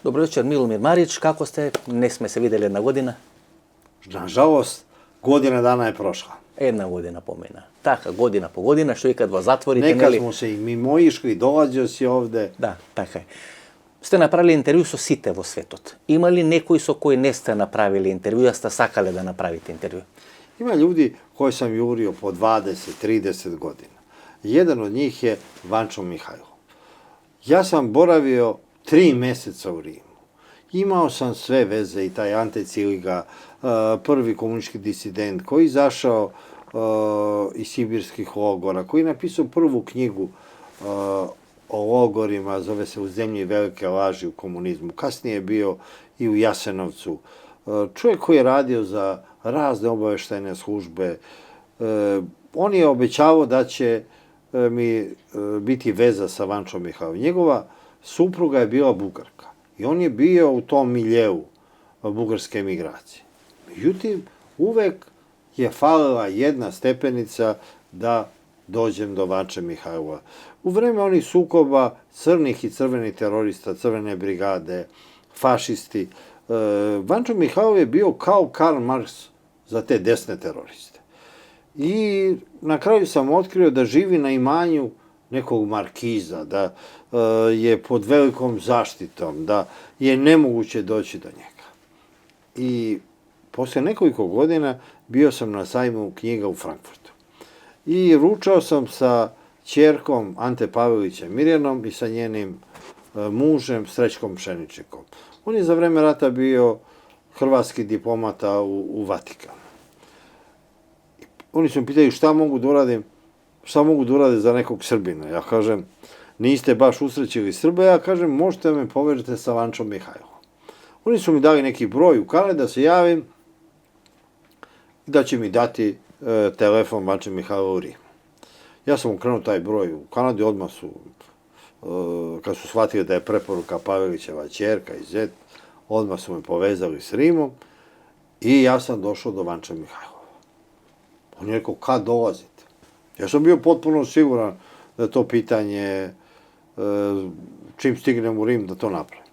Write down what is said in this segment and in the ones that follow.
Dobro večer, Milomir Marić, kako ste? Nesme se vidjeli jedna godina. Nažalost, godina dana je prošla. Jedna godina pomena. Taka, godina po godina, što i kad vas zatvorite... Nekad smo se i mimoišli, dolazio si ovde. Da, така je. Ste napravili intervju so site во светот. Има ли некои со кои не сте направили интервју, а сте сакале да направите интервју? Ima ljudi koje sam jurio po 20-30 godina. Jedan od njih je Vančo Mihajlov. Ja sam boravio 3 meseca u Rimu. Imao sam sve veze i taj Ante Ciliga, prvi komunistički disident koji je izašao iz sibirskih logora, koji je napisao prvu knjigu o logorima, zove se U zemlji velike laži u komunizmu. Kasnije je bio i u Jasenovcu. Čovjek koji je radio za razne obaveštajne službe. On je obećavao da će mi biti veza sa Vančom Mihajlovom. Njegova supruga je bila Bugarka i on je bio u tom miljeu bugarske emigracije. Međutim, uvek je falila jedna stepenica da dođem do Vanče Mihajlova. U vreme onih sukoba crnih i crvenih terorista, crvene brigade, fašisti, Vančo Mihajlov je bio kao Karl Marx za te desne teroriste. I na kraju sam otkrio da živi na imanju nekog markiza, da je pod velikom zaštitom, da je nemoguće doći do njega. I posle nekoliko godina bio sam na sajmu knjiga u Frankfurtu. I ručao sam sa ćerkom Ante Pavelića Mirjanom i sa njenim mužem Srećkom Pšeničekom. On je za vreme rata bio hrvatski diplomata u Vatikanu. Oni su mi pitali šta mogu da uradim za nekog Srbina. Ja kažem, niste baš usrećili Srbe, ja kažem, možete me povežete sa Vančom Mihajlovom. Oni su mi dali neki broj u Kanadi da se javim i da će mi dati telefon Vanče Mihajlova u Rimu. Ja sam ukrenuo taj broj u Kanadi, odmah su, kad su shvatili da je preporuka Pavelićeva ćerka i zet, odmah su me povezali s Rimom i ja sam došao do Vanče Mihajlova. On je rekao, kad dolazite? Ja sam bio potpuno siguran da je to pitanje čim stignem u Rim da to napravim.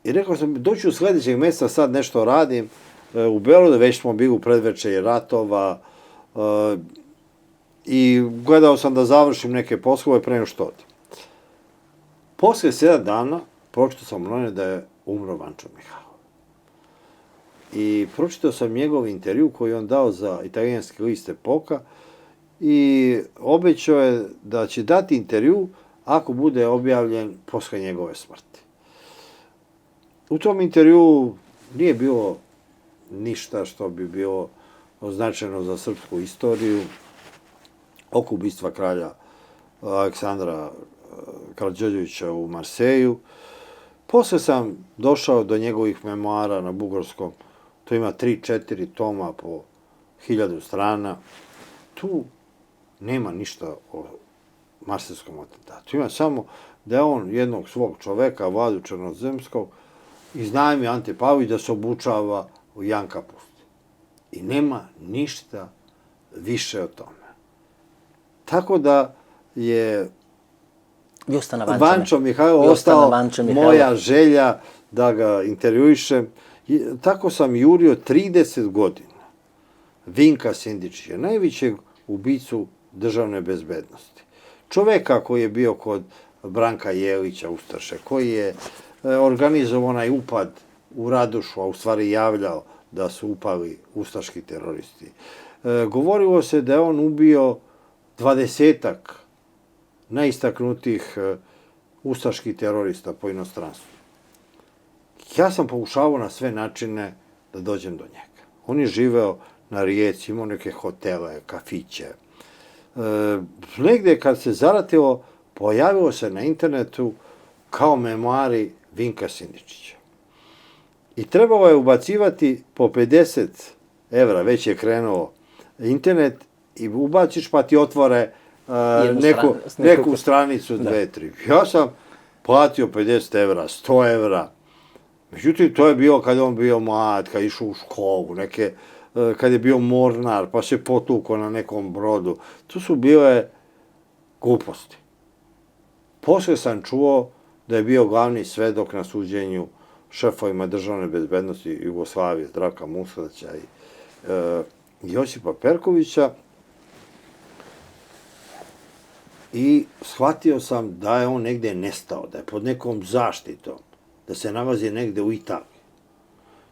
I rekao sam, doću u sledećeg mjeseca, sad nešto radim. U Beogradu već smo bili u predvečerji ratova i gledao sam da završim neke poslove pre nego što odim. Posle 7 dana pročitao sam u novine da je umro Vančo Mihajlov. I pročitao sam njegov intervju koji je on dao za italijanski list Epoka i obećao je da će dati intervju ako bude objavljen posle njegove smrti. U tom intervju nije bilo ništa što bi bilo označeno za srpsku istoriju oko ubistva kralja Aleksandra Karađorđevića u Marseju. Posle sam došao do njegovih memoara na bugarskom. To ima 3-4 toma po 1000 strana. Tu nema ništa o marsejskom atentatu. Ima samo da je on jednog svog čoveka, Vladu Černozemskog, iznajmio Ante Pavelić da se obučava u Janka Pusti. I nema ništa više o tome. Tako da je Vančo Mihajlov ostao moja želja da ga intervjuišem. Tako sam jurio 30 godina Vinka Sindičića, najvećeg ubicu državne bezbednosti. Čoveka koji je bio kod Branka Jelića, Ustaše, koji je organizovao onaj upad u Radošu, a u stvari javljao da su upali ustaški teroristi. Govorilo se da je on ubio 20-ak najistaknutijih ustaških terorista po inostranstvu. Ja sam pokušavao na sve načine da dođem do njega. On je živeo na Rijeci, imao neke hotele, kafiće. Negde kad se zaratilo, pojavilo se na internetu kao memoari Vinka Sindičića. I trebalo je ubacivati po 50 evra, već je krenuo internet, i ubaciš pa ti otvore neku stranicu, 2-3. Ja sam platio 50 evra, 100 evra. Međutim, to je bilo kad je on bio mlad, kad je išao u školu, kad je bio mornar, pa se potukao na nekom brodu. To su bile gluposti. Posle sam čuo da je bio glavni svedok na suđenju šefovima državne bezbednosti Jugoslavije, Zdravka Mustaća i Josipa Perkovića. I shvatio sam da je on negde nestao, da je pod nekom zaštitom, da se nalazi negde u Italiji,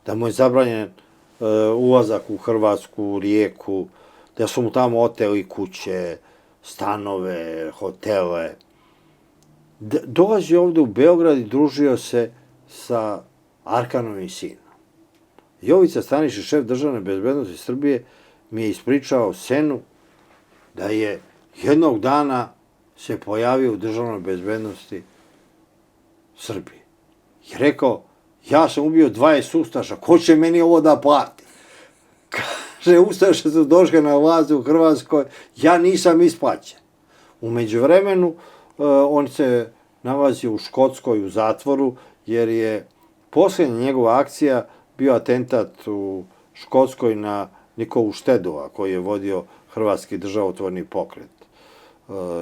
da mu je zabranjen ulazak u Hrvatsku, Rijeku, da su mu tamo oteli kuće, stanove, hotele. Dolazi ovde u Beograd i družio se sa Arkanovim sinom. Jovica Stanišić, šef državne bezbednosti Srbije, mi je ispričao scenu da je jednog dana se pojavio u državnoj bezbednosti Srbije. I rekao, ja sam ubio 20 ustaša, ko će meni ovo da plati? Kaže, ustaše su došle na vlast u Hrvatskoj, ja nisam isplaćen. U međuvremenu, on se nalazi u Škotskoj u zatvoru, jer je posljednja njegova akcija bio atentat u Škotskoj na Nikolu Štedova, koji je vodio Hrvatski državotvorni pokret.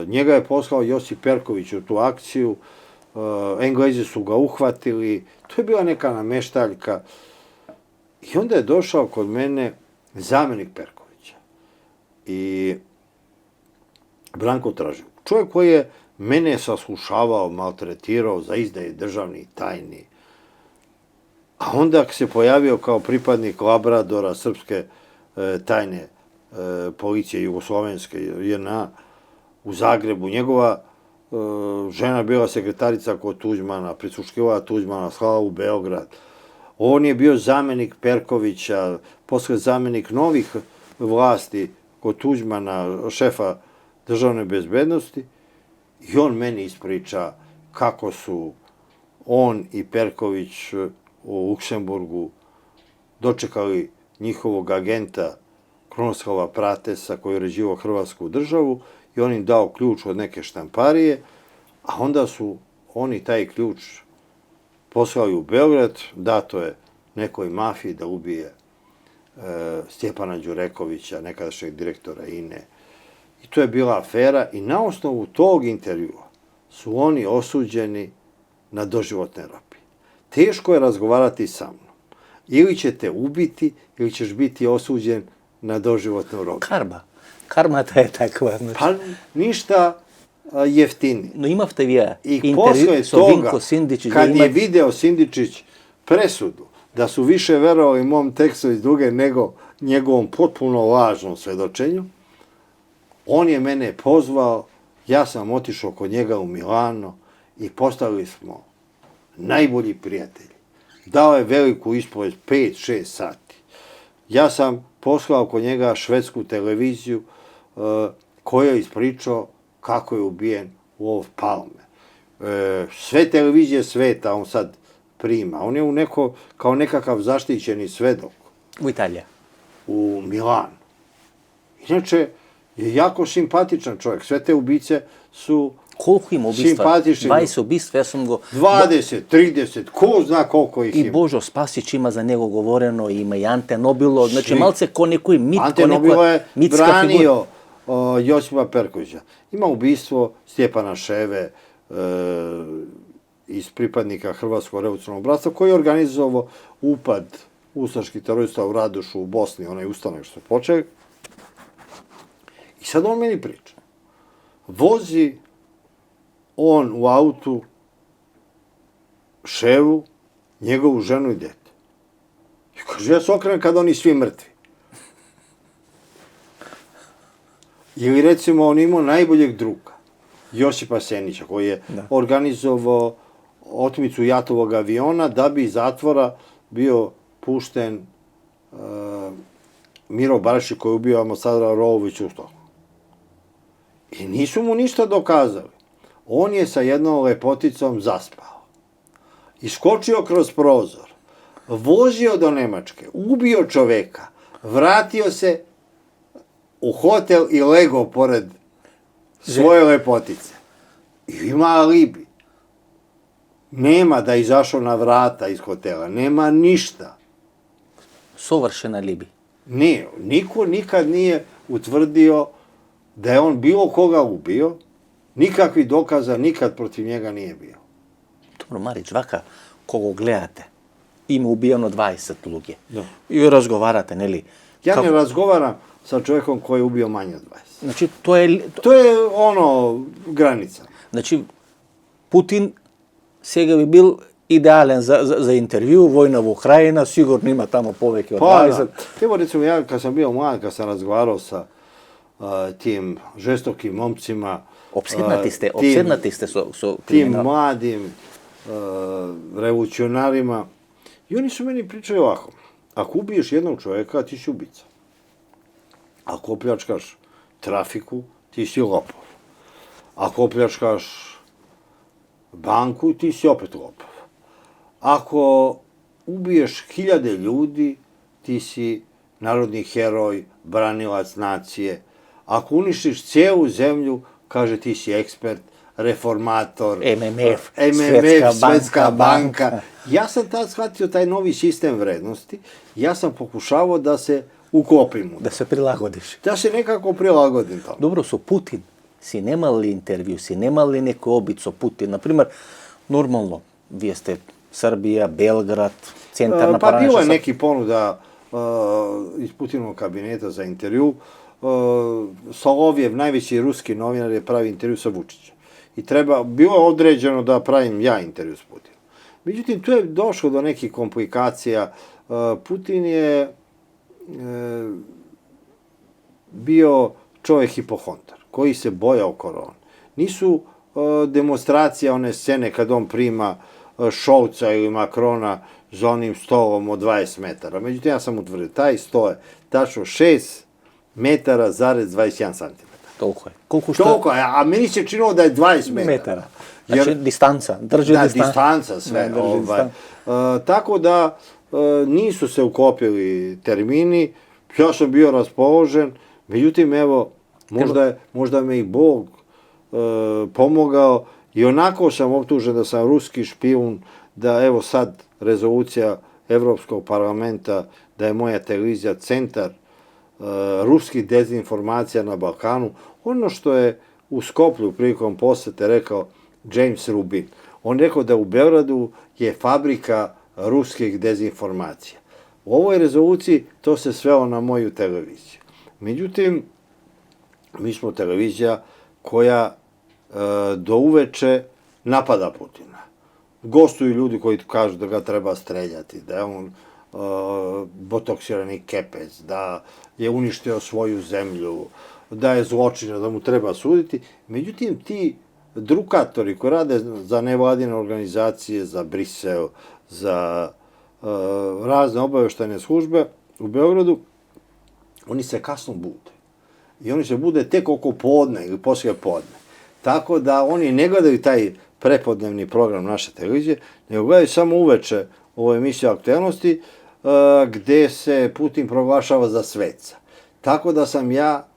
Njega je poslao Josip Perković u tu akciju, Englezi su ga uhvatili, to je bila neka nameštaljka. I onda je došao kod mene zamenik Perkovića i Branko Tražil. Čovjek koji je mene saslušavao, maltretirao za izdaje državnih tajni. A onda se pojavio kao pripadnik Labradora, srpske tajne policije jugoslovenske, JNA, u Zagrebu. Njegova žena bila sekretarica kod Tuđmana, prisluškivala Tuđmana, slala u Beograd. On je bio zamenik Perkovića, posle zamenik novih vlasti kod Tuđmana, šefa državne bezbednosti. I on meni ispriča kako su on i Perković u Luksemburgu dočekali njihovog agenta Krunoslava Pratesa koji je uređivao Hrvatsku državu i on im dao ključ od neke štamparije, a onda su oni taj ključ poslali u Beograd, dato je nekoj mafiji da ubije Stjepana Đurekovića, nekadašnjeg direktora INE. I to je bila afera i na osnovu tog intervjua su oni osuđeni na doživotne robije. Teško je razgovarati sa mnom. Ili će te ubiti, ili ćeš biti osuđen na doživotnu robiju. Karma ta je takva. Znači. Pa ništa jeftinije. No imate vi I posle toga, kad je video Sindičić presudu, da su više verovali mom tekstu iz druge nego njegovom potpuno lažnom svedočenju, on je mene pozvao, ja sam otišao kod njega u Milano i postali smo najbolji prijatelji. Dao je veliku ispovest 5-6 sati. Ja sam poslao kod njega švedsku televiziju koja je ispričao kako je ubijen Wolf Palme. Sve televizije sveta on sad prima. On je kao nekakav zaštićeni svedok. U Italiji? U Milanu. Inače, je jako simpatičan čovjek. Sve te ubice su koliko ima ubistva? 20 ubistva, ja sam go... 20, 30, ko zna koliko ih ima. I Božo Spasić ima za njego govoreno, ima i Ante Nobilo, znači malce ko neki mit, Ante Nobilo je branio Josipa Perkovića. Ima ubistvo Stjepana Ševe iz pripadnika Hrvatskog revolucionarnog bratstva, koji je organizovao upad ustaških terorista u Radošu u Bosni, onaj ustanak što počeo. I sad on meni priča. Vozi on u autu Ševu, njegovu ženu i dete. I kaže, ja se okrenem kada oni svi mrtvi. Ili recimo on imao najboljeg druga, Josipa Senića, koji je organizovao otmicu Jatovog aviona da bi iz zatvora bio pušten Miro Barašić koji je ubio ambasadora Rovovića u Stokholmu. I nisu mu ništa dokazali. On je sa jednom lepoticom zaspao. Iskočio kroz prozor, vozio do Nemačke, ubio čoveka, vratio se u hotel i legao pored svoje lepotice. I ima alibi. Nema da je izašao na vrata iz hotela, nema ništa. Savršen alibi. Nije, niko nikad nije utvrdio da je on bilo koga ubio, nikakvih dokaza nikad protiv njega nije bio. Dobro, Marić, vaka, kogo gledate, ima ubijeno 20 luge. Da. I razgovarate, ne li? Ja ne razgovaram sa čovjekom koji je ubio manje od 20. Znači, to je... To je granica. Znači, Putin сега bi bil idealen za intervju, vojna v Ukrajina, sigurno ima tamo poveke od 20. Evo recimo ja kad sam bio mlad, kad sam razgovarao sa tim žestokim momcima, opsednati ste so tim mladim revolucionarima, i oni su meni pričali ovako: ako ubiješ jednog čovjeka, ti si ubica. Ako opljačkaš trafiku, ti si lopov. Ako opljačkaš banku, ti si opet lopov. Ako ubiješ 1000 ljudi, ti si narodni heroj, branilac nacije. Ako uništiš cijelu zemlju, kaže ti si ekspert, reformator, MMF, Svetska banka. Ja sam tad shvatio taj novi sistem vrednosti, ja sam pokušavao da se uklopim. Da se prilagodiš. Da se nekako prilagodim tamo. Dobro, so Putin, si nemali intervju, si nemali neko obico Putin, naprimjer, normalno, vi ste Srbija, Belgrad, centarna Pa bilo je neki ponuda iz Putinovog kabineta za intervju. Solovjev, najveći ruski novinar, je pravi intervju sa Vučićem. I bilo je određeno da pravim ja intervju s Putinom. Međutim, tu je došlo do nekih komplikacija. Putin je bio čovjek hipohondar, koji se bojao korone. Nisu demonstracije, one scene kad on prima Šolca ili Makrona za onim stolom od 20 metara. Međutim, ja sam utvrdio, taj sto je tačno 6 metara zarez 21 centimetara. Toliko je. Toliko je, a meni se činilo da je 20 metara. Znači, distanca, drži distanca. Da, distanca sve. Tako da nisu se uklopili termini, ja sam bio raspoložen, međutim, evo, možda me i Bog pomogao, i onako sam optužen da sam ruski špijun, da evo sad rezolucija Evropskog parlamenta, da je moja televizija centar ruskih dezinformacija na Balkanu. Ono što je u Skoplju prilikom posete rekao James Rubin, on rekao da u Beogradu je fabrika ruskih dezinformacija. U ovoj rezoluciji to se svelo na moju televiziju. Međutim, mi smo televizija koja do uveče napada Putina. Gostuju ljudi koji kažu da ga treba streljati, da je on botoksirani kepec, da je uništio svoju zemlju, da je zločinac, da mu treba suditi. Međutim, ti drukatori koji rade za nevladine organizacije, za Brisel, za razne obaveštajne službe u Beogradu, oni se kasno bude. I oni se bude tek oko podne ili poslije podne. Tako da oni ne gledaju taj prepodnevni program naše televizije, nego gledaju samo uveče ovu emisiju aktuelnosti, gde se Putin proglašava za sveca. Tako da sam ja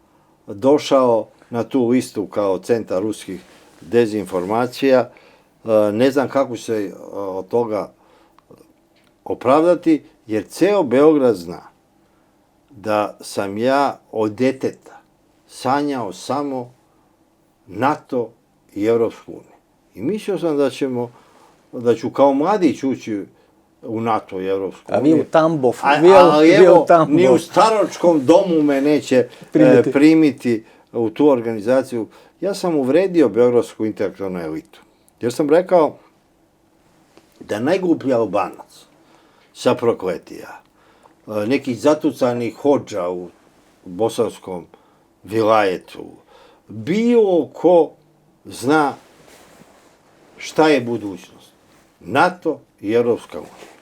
došao na tu listu kao centar ruskih dezinformacija. Ne znam kako se od toga opravdati, jer ceo Beograd zna da sam ja od deteta sanjao samo NATO i Evropsku uniju. I mislio sam da ću kao mladić ući u NATO i Evropsku uniju. A vi u Tambov. Ali evo, ni u staročkom domu me neće primiti u tu organizaciju. Ja sam uvredio beogradsku intelektualnu elitu. Jer sam rekao da najgluplji Albanac sa Prokletija, nekih zatucanih hodža u bosanskom vilajetu, bilo ko zna šta je budućnost. NATO i Evropska unija.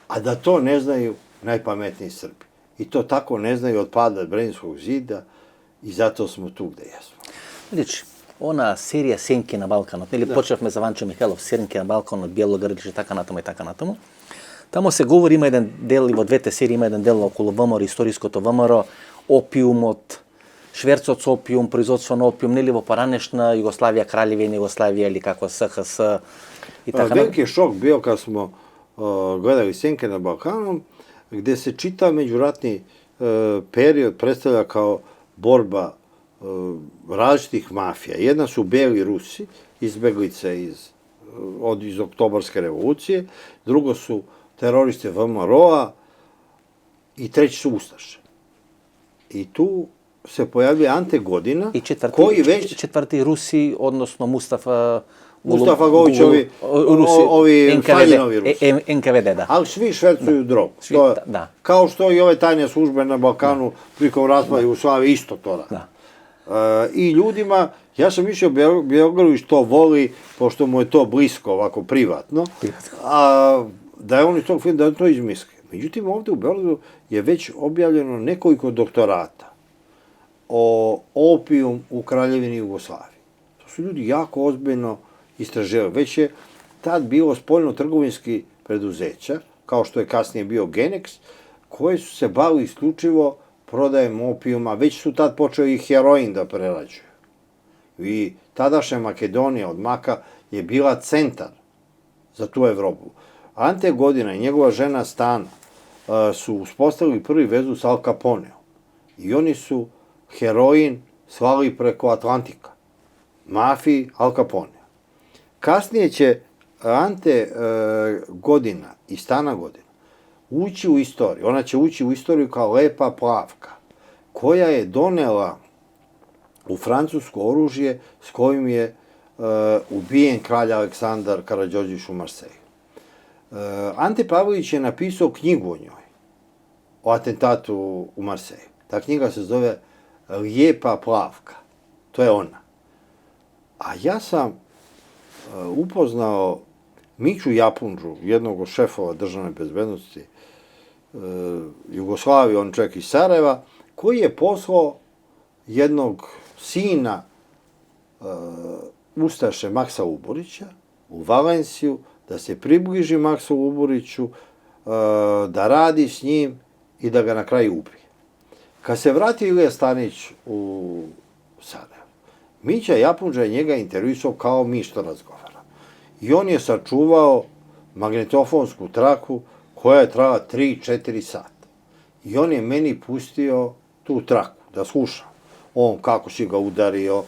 A da to ne znaju najpametniji Srbi. I to tako ne znaju od pada Berlinskog zida, i zato smo tu gde jesmo. Vidiš, ona serija Senke na Balkanu, ili počevme za Vančo Mihajlov, Senke na Balkanu, od Bjelogradića, taka na tamo. Tamo se govori, ima jedan del, во двете серии има jedan del около ВМРО, историското ВМРО, опиумот, шверцот со опиум, производство на опиум, нели во поранешна Југославија, Краљевина Југославија или како СХС и така. Veliki je šok bio kad smo gledali Senke na Balkanu, gde se čitav međuratni period predstavlja kao borba različitih mafija. Jedna su beli Rusi, izbeglice iz iz Oktobarske revolucije, drugo su teroriste VMRO-a i treći su Ustaše. I tu se pojavljuje Ante Godina, I četvrti Rusi, odnosno Mustafa Gović, ovi Faljinovi Rusi. NKVD, da. Ali svi švercuju drogu. Kao što i ove tajne službe na Balkanu prilikom raspada Jugoslavije isto to rade. I ljudima, ja sam mislio Bjelogrlić to voli, pošto mu je to blisko, ovako privatno, da je on iz tog filma, da je to izmislio. Međutim, ovde u Beogradu je već objavljeno nekoliko doktorata o opijum u Kraljevini Jugoslaviji. To su ljudi jako ozbiljno istraživali. Već je tad bilo spoljno-trgovinski preduzeća, kao što je kasnije bio Genex, koje su se bavili isključivo prodajem opijuma, već su tad počeli i heroin da prerađuju. I tadašnja Makedonija od Maka je bila centar za tu Evropu. Ante Godina i njegova žena Stana su uspostavili prvi vezu sa Al Caponeom. I oni su heroin slali preko Atlantika. Mafiji Al Caponea. Kasnije će Ante Godina i Stana Godina ući u istoriju. Ona će ući u istoriju kao Lepa Plavka, koja je donela u Francusku oružje s kojim je ubijen kralj Aleksandar Karađorđević u Marseju. Ante Pavlović je napisao knjigu o njoj, o atentatu u Marseju. Ta knjiga se zove Lijepa Plavka. To je ona. A ja sam upoznao Miću Japundžu, jednog od šefova državne bezbednosti Jugoslavije, on čovjek iz Sarajeva, koji je poslao jednog sina Ustaše Maksa Uburića u Valenciju, da se približi Maksu Uburiću, da radi s njim i da ga na kraju ubije. Kad se vrati Ilija Stanić u Sarajevo, Mića Japundža je njega intervjuisao kao mi što razgovara. I on je sačuvao magnetofonsku traku koja je trajala 3-4 sata. I on je meni pustio tu traku, da slušam. On, kako si ga udario,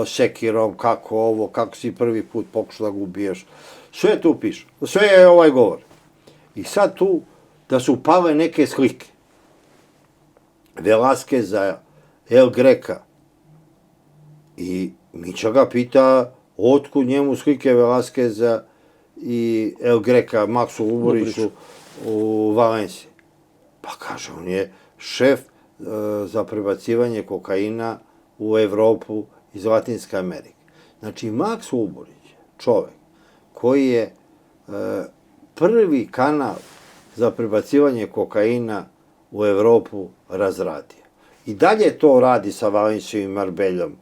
sekirom, kako ovo, kako si prvi put pokušao da ga ubiješ. Sve tu piše, sve je ovaj govor. I sad tu, da su pale neke slike. Velasqueza, El Greka. I Mića ga pita, otkud njemu slike Velasqueza i El Greka, Maksu Uburiću u Valenciji. Pa kaže, on je šef za prebacivanje kokaina u Evropu iz Latinske Amerike. Znači, Maks Uburić, čovek koji je prvi kanal za prebacivanje kokaina u Evropu razradio. I dalje to radi sa Valencijom i Marbeljom.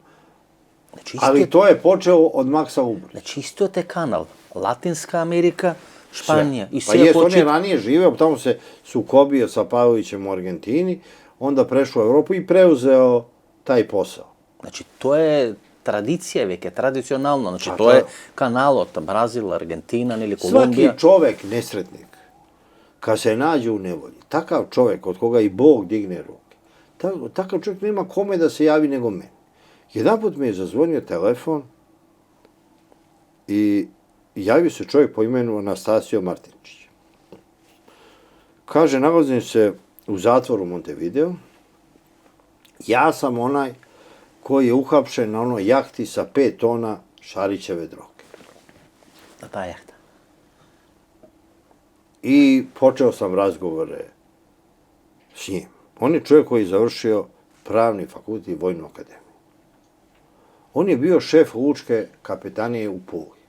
Ali to je počeo od Maksa Uburića. Znači, isto je te kanal. Latinska Amerika, Španija. Pa jes, on je ranije živeo, tamo se sukobio sa Pavlovićem u Argentini, onda prešao u Evropu i preuzeo taj posao. Znači, to je tradicija veke, tradicionalno. Znači, to je kanal od Brazila, Argentina ili Kolumbija. Svaki čovek nesretnik, kad se nađe u nevolji, takav čovek od koga i Bog digne ruke, takav čovek nema kome da se javi nego meni. Jedanput mi je zazvonio telefon i javio se čovjek po imenu Anastasio Martinčić. Kaže, nalazim se u zatvoru Montevideo, ja sam onaj koji je uhapšen na onoj jahti sa 5 tona Šarićeve droge. Na ta jahta. I počeo sam razgovore s njim. On je čovjek koji je završio pravni fakultet i vojnu akademiju. On je bio šef lučke kapetanije u Puli.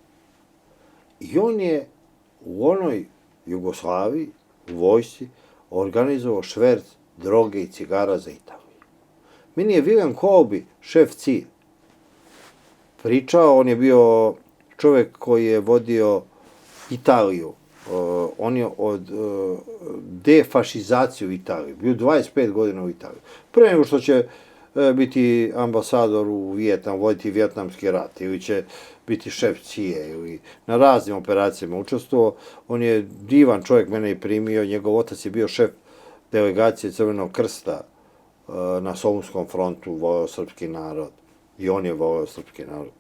I on je u onoj Jugoslaviji, u vojsci, organizovao šverc droge i cigara za Italiju. Meni je William Colby, šef CIA, pričao, on je bio čovjek koji je vodio Italiju, on je od defašizaciju Italije, bio 25 godina u Italiji. Pre nego što će biti ambasador u Vijetnam, voditi Vijetnamski rat, ili će biti šef CIA, ili na raznim operacijama učestvovao. On je divan čovjek, mene je primio, njegov otac je bio šef delegacije Crvenog krsta na Solunskom frontu, voleo srpski narod. I on je voleo srpski narod.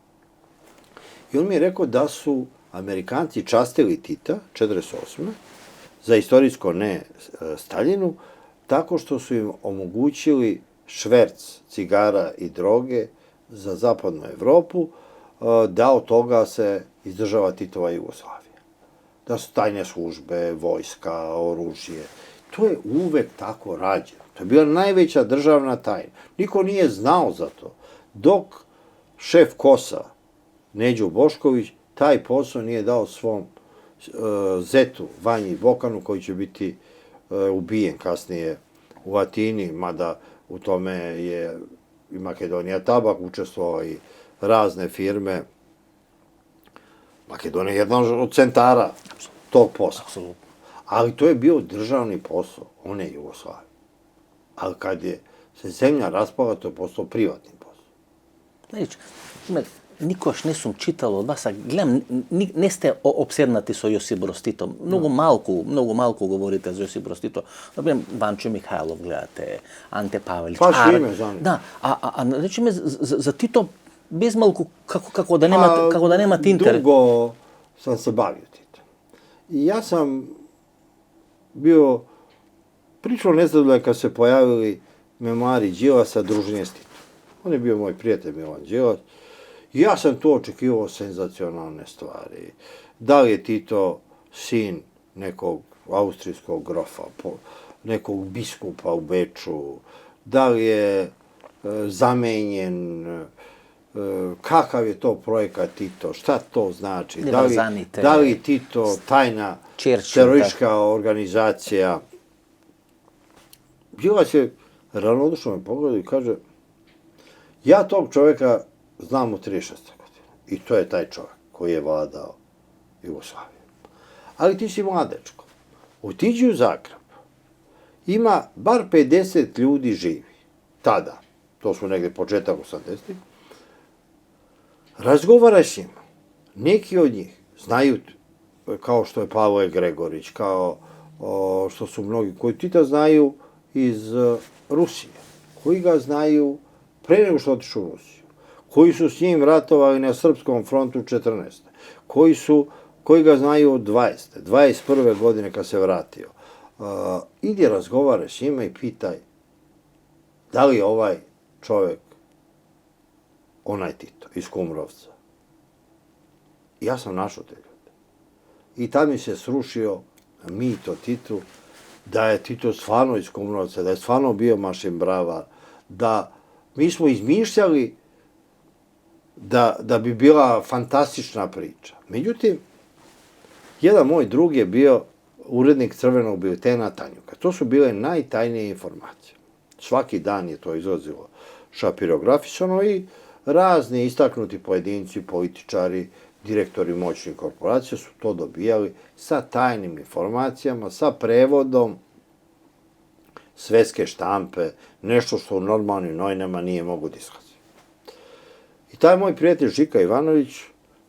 I on mi je rekao da su Amerikanci častili Tita, 48. za istorijsko ne Staljinu, tako što su im omogućili šverc cigara i droge za zapadnu Evropu, da od toga se izdržava Titova Jugoslavija. Da su tajne službe, vojska, oružje. To je uvek tako rađeno. To je bila najveća državna tajna. Niko nije znao za to. Dok šef KOS-a, Neđo Bošković, taj posao nije dao svom zetu, Vanji Bokanu, koji će biti ubijen kasnije u Atini, mada u tome je i Makedonija Tabak učestvovao i razne firme. Makedonija je jedna od centara tog posla. Ali to je bio državni posao, on je Jugoslavija. Ali kad je se zemlja raspala, to je postao privatni posao. Znači, nikoš nesum čitalo od vas, a gledam, ne ste obsednati so Josip Broz Titom. Mnogo malko govorite za Josip Broz Tito. Naprimjer, Vančo Mihajlov gledate, Ante Pavelić. Pa što ime za njim. Da, a reći me za Tito bez malko, kako da nemate interes. Dugo sam se bavio Titom. I ja sam bio pričao nezadovoljan kad se pojavili memoari Đilasa, druženje s Titom. On je bio moj prijatelj Milan Đilas. I ja sam to očekivao senzacionalne stvari. Da li je Tito sin nekog austrijskog grofa, nekog biskupa u Beču, da li je zamenjen, kakav je to projekat Tito, šta to znači, da li Tito tajna teroristička organizacija. Đilas je ravnodušno me pogledao i kaže, ja tog čoveka znam u 36. godine. I to je taj čovjek koji je vladao Jugoslavijom. Ali ti si mladečko. Otiđi u Zagreb. Ima bar 50 ljudi živi. Tada. To su negde početak 80. Razgovaraj s njima. Neki od njih znaju, kao što je Pavle Gregorić, kao što su mnogi koji Tita znaju iz Rusije. Koji ga znaju pre nego što otišu u Rusiju. Koji su s njim ratovali na Srpskom frontu 14. Koji ga znaju od 20. 21. godine kad se vratio. Idi razgovaraj s njima i pitaj da li je ovaj čovjek onaj Tito iz Kumrovca. Ja sam našao te ljude. I tad mi se srušio mit o Titu, da je Tito stvarno iz Kumrovca, da je stvarno bio mašin bravar, da mi smo izmišljali da bi bila fantastična priča. Međutim, jedan moj drug je bio urednik Crvenog biltena Tanjuka. To su bile najtajnije informacije. Svaki dan je to izlazilo šapirografisano i razni istaknuti pojedinci, političari, direktori moćnih korporacija su to dobijali sa tajnim informacijama, sa prevodom svetske štampe, nešto što u normalnim novinama nije mogu da izlazi. I taj moj prijatelj Žika Ivanović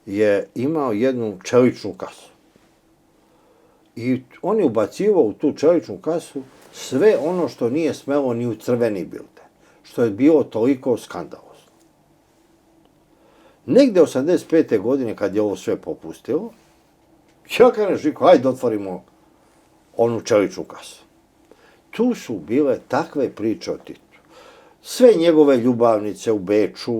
je imao jednu čeličnu kasu. I on je ubacivao u tu čeličnu kasu sve ono što nije smelo ni u crveni bilten, što je bilo toliko skandalozno. Negde 85. godine, kad je ovo sve popustilo, ja kažem Žiko, hajde otvorimo onu čeličnu kasu. Tu su bile takve priče o Titu. Sve njegove ljubavnice u Beču,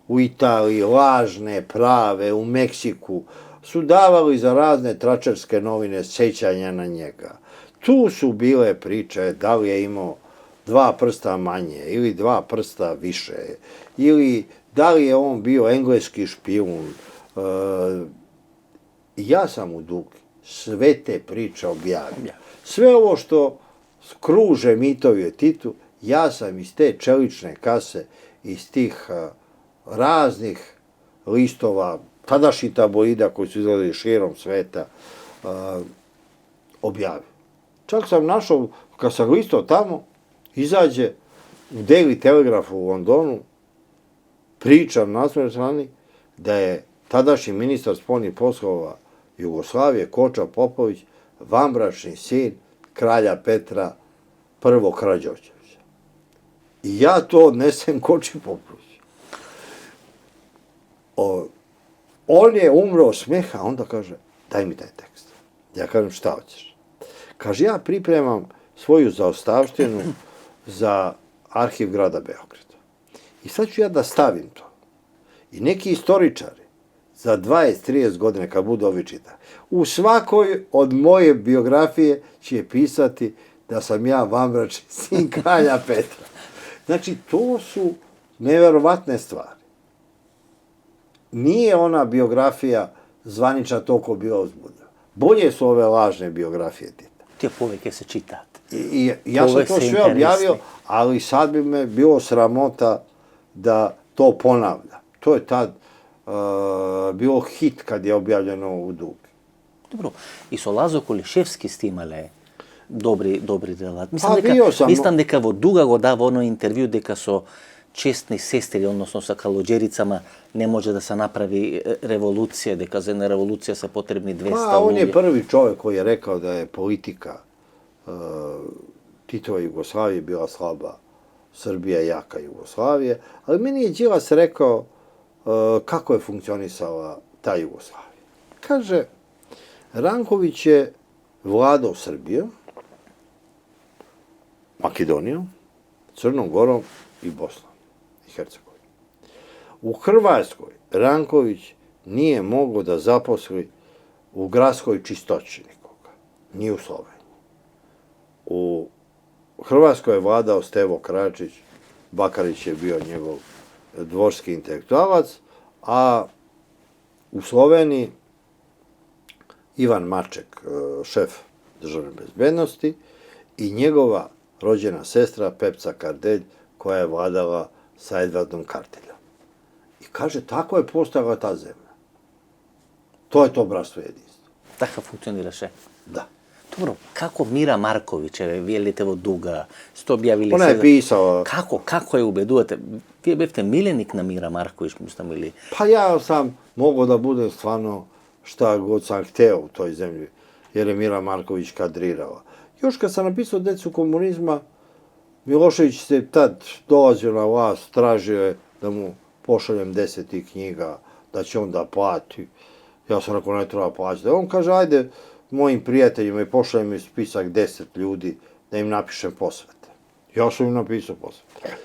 u Italiji, lažne, prave, u Meksiku, su davali za razne tračarske novine sećanja na njega. Tu su bile priče da li je imao 2 prsta manje ili 2 prsta više, ili da li je on bio engleski špijun. Ja sam u Dugi sve te priče objavio. Sve ovo što kruže mitovi o Titu, ja sam iz te čelične kase, iz tih raznih listova, tadašnjih tabloida koji su izgledali širom sveta, objavio. Čak sam našao, kad sam listao tamo, izađe u Daily Telegraph u Londonu, priča na naslovnoj strani da je tadašnji ministar spoljnih poslova Jugoslavije, Koča Popović, vanbračni sin kralja Petra I. Karađorđevića. I ja to odnesem Koči Popoviću. on je umro od smeha, onda kaže, daj mi taj tekst. Ja kažem, šta hoćeš? Kaže, ja pripremam svoju zaostavštinu za arhiv grada Beograda. I sad ću ja da stavim to. I neki istoričari za 20-30 godina, kad budu ovi čitali, u svakoj od moje biografije će pisati da sam ja Vambrač, sin kralja Petra. Znači, to su neverovatne stvari. Nije ona biografija zvanična toliko bila uzbudljiva. Bolje su ove lažne biografije Tita. Te poveke se čitate. I ja sam to sve objavio, ali sad bi me bilo sramota da to ponavljam. To je tad bilo hit kad je objavljeno u Dugi. Dobro, i so Lazo Kuliševski s timale dobri relat. Mislim дека во Дуга го дава оно интервју дека со честни сестри, односно со калоđерицама, не може да се направи револуција, дека за една револуција се потребни 200 луѓе. On je prvi čovjek koji je rekao da je politika Titova Jugoslavije bila slaba, Srbija jaka Jugoslavije, ali meni je Đilas rekao kako je funkcionisala ta Jugoslavija. Kaže, Ranković je vladao Srbijom, Makedonijom, Crnom Gorom i Bosnom i Hercegovinom. U Hrvatskoj Ranković nije mogao da zaposli u gradskoj čistoći nikoga, ni u Sloveniji. U Hrvatskoj je vladao Stevo Kračić, Bakarić je bio njegov dvorski intelektualac, a u Sloveniji Ivan Maček, šef državne bezbednosti, i njegova rođena sestra Pepca Kardelj, koja je vladala sa Edvardom Kardeljom. I kaže, tako je postojala ta zemlja. To je to bratstvo jedinstvo. Така функционираше. Da. Добро, како Мира Марковиć, велите во Дуга, сте објавили... Она е писала... Како ја убедувате? Вие бевте миленик на Мира Марковиć, мислам, или... Pa ja sam mogao da budem stvarno šta god sam hteo u toj zemlji, jer je Mira Marković kadrirala. Još kad sam napisao Decu komunizma, Milošević se tad dolazio na vlast, tražio je da mu pošaljem 10 knjiga, da će on da plati. Ja sam rekao, ne treba plaćati. On kaže, ajde mojim prijateljima i pošaljem mi spisak 10 ljudi da im napišem posvete. Ja sam im napisao posvete.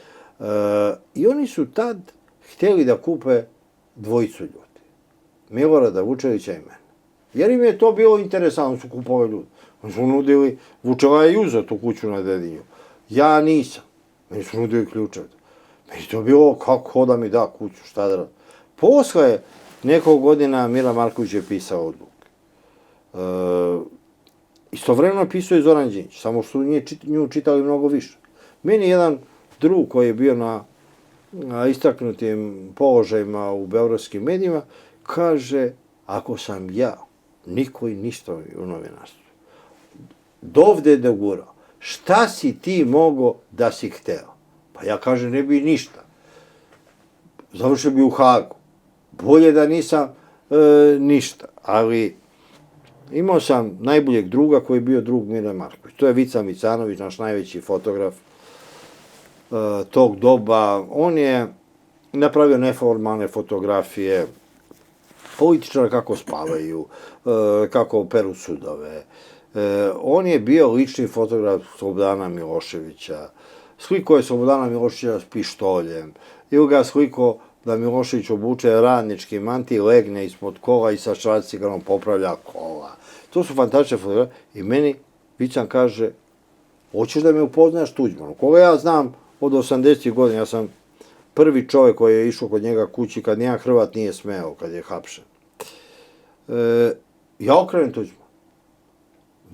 I oni su tad htjeli da kupe dvojicu ljudi. Milorada Vučevića i mene. Jer im je to bilo interesantno, su kupovali ljudi. Oni su nudili, Vučeva je uzeo tu kuću na Dedinju. Ja nisam. Meni su nudili ključeve. Meni to bilo kako da mi da kuću, šta da radim. Posle nekog godina Mira Marković je pisao odluke. Istovremeno pisao i Zoran Đinđić, samo što nju čitali mnogo više. Meni jedan drug koji je bio na istaknutim položajima u beogradskim medijima, kaže, ako sam ja, niko i ništa u novinarstvu, dovde dogurao, šta si ti mogo da si hteo? Pa ja kažem, ne bi ništa. Završio bi u Hagu. Bolje da nisam ništa, ali imao sam najboljeg druga koji je bio drug Mira Marković. To je Vica Micanović, naš najveći fotograf tog doba. On je napravio neformalne fotografije političara kako spavaju, kako peru sudove. On je bio lični fotograf Slobodana Miloševića. Sliko je Slobodana Miloševića s pištoljem. Ili ga sliko da Milošević obuče radnički manti, legne ispod kola i sa šrafcigarom popravlja kola. To su fantastične fotografije. I meni Vican kaže, hoćeš da me upoznaš Tuđmanu? Koga ja znam od 80. godina, ja sam prvi čovjek koji je išao kod njega kući kad nijedan Hrvat nije smeo, kad je hapšen. Ja okrenem Tuđmanu.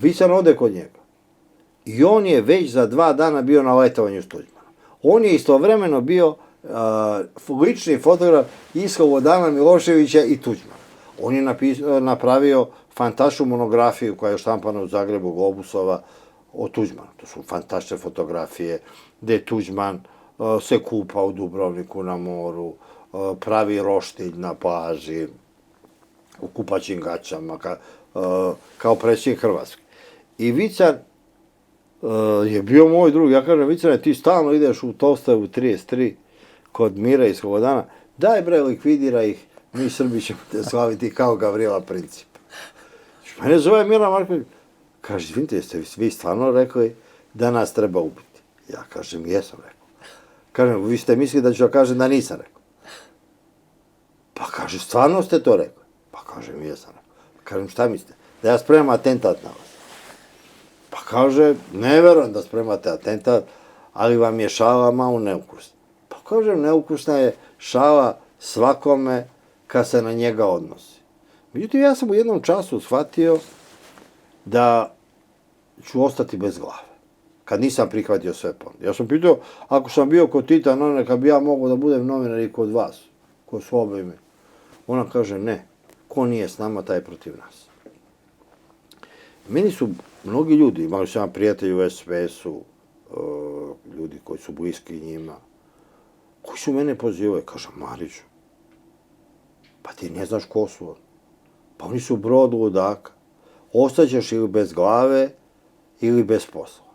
Vican ode kod njega. I on je već za 2 dana bio na letovanju s Tuđmanom. On je istovremeno bio lični fotograf i Slobodana Miloševića i Tuđmana. On je napravio fantastičnu monografiju koja je štampana u Zagrebu Globusova o Tuđmanu. To su fantastične fotografije gde Tuđman se kupa u Dubrovniku na moru, pravi roštilj na plaži, u kupaćim gaćama, kao predsjednik Hrvatske. I Vican je bio moj drug. Ja kažem, Vicane, ti stalno ideš u Tolstojevu 33 kod Mira i Slobodana, daj bre, likvidira ih, mi Srbi ćemo te slaviti kao Gavrijela Princip. Mene zove Milan Marković, kaže, izvinite, jeste vi stvarno rekli da nas treba ubiti? Ja kažem, jesam rekao. Kažem, vi ste mislili da ću da kažem da nisam rekao. Pa kaže, stvarno ste to rekli? Pa kažem, jesam rekao. Kažem, šta mislite? Da ja spremam atentat na vas. Pa kaže, ne verujem da spremate atentat, ali vam je šala malo neukusna. Pa kažem, neukusna je šala svakome kad se na njega odnosi. Međutim, ja sam u jednom času shvatio da ću ostati bez glave, kad nisam prihvatio sve ponude. Ja sam pitao, ako sam bio kod Tita, neka bi ja mogao da budem novinar i kod vas, kod svoje ime. Ona kaže, ne, ko nije s nama, taj je protiv nas. Meni su mnogi ljudi, imali su jedan prijatelj u SPS-u, ljudi koji su bliski njima, koji su mene pozivali, kaže, Mariću, pa ti ne znaš ko su oni. Pa oni su brod ludaka. Ostaćeš ili bez glave, ili bez posla.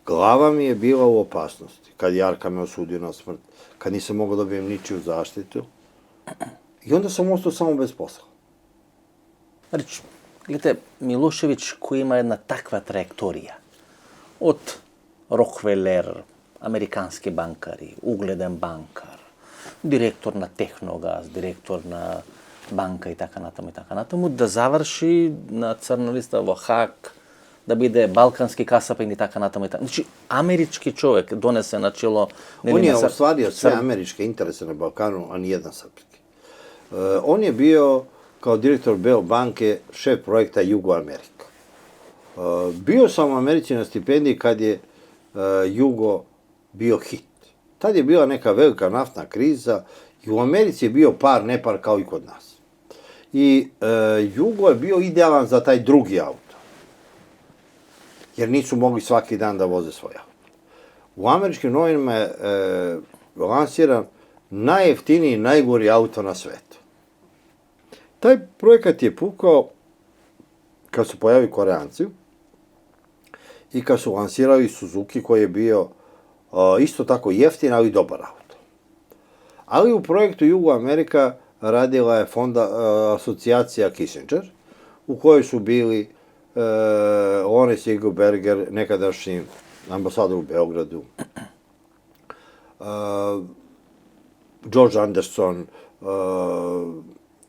Glava mi je bila u opasnosti, kad Jarka me osudio na smrt, kad nisam mogao da dobijem ničiju zaštitu. I onda sam ostao samo bez posla. Marić, gledajte, Milošević koji ima jedna takva trajektorija, od Rockefeller, amerikanski bankari, ugledan bankar, direktor na Tehnogas, direktor na banka i tako na tomu, da završi na crna lista vo Hak, da bude balkanski kasapin i tako na tomu. Znači, američki čovjek donese na čelo... On je ostvario sve američke interese na Balkanu, a nijedan srpski. On je bio, kao direktor Beobanke, šef projekta Jugoamerika. Bio sam u Americi na stipendiji kad je Jugo bio hit. Tad je bila neka velika naftna kriza i u Americi je bio nepar kao i kod nas. I Jugo je bio idealan za taj drugi auto. Jer nisu mogli svaki dan da voze svoj auto. U američkim novinama je lansiran najjeftiniji, najgori auto na svetu. Taj projekat je pukao kad su pojavili Koreanci i kad su lansirali Suzuki koji je bio isto tako jeftin, ali dobar auto. Ali u projektu Jugoamerika radila je asocijacija Kissinger, u kojoj su bili Lorenz Eagleberger, nekadašnji ambasador u Beogradu, George Anderson,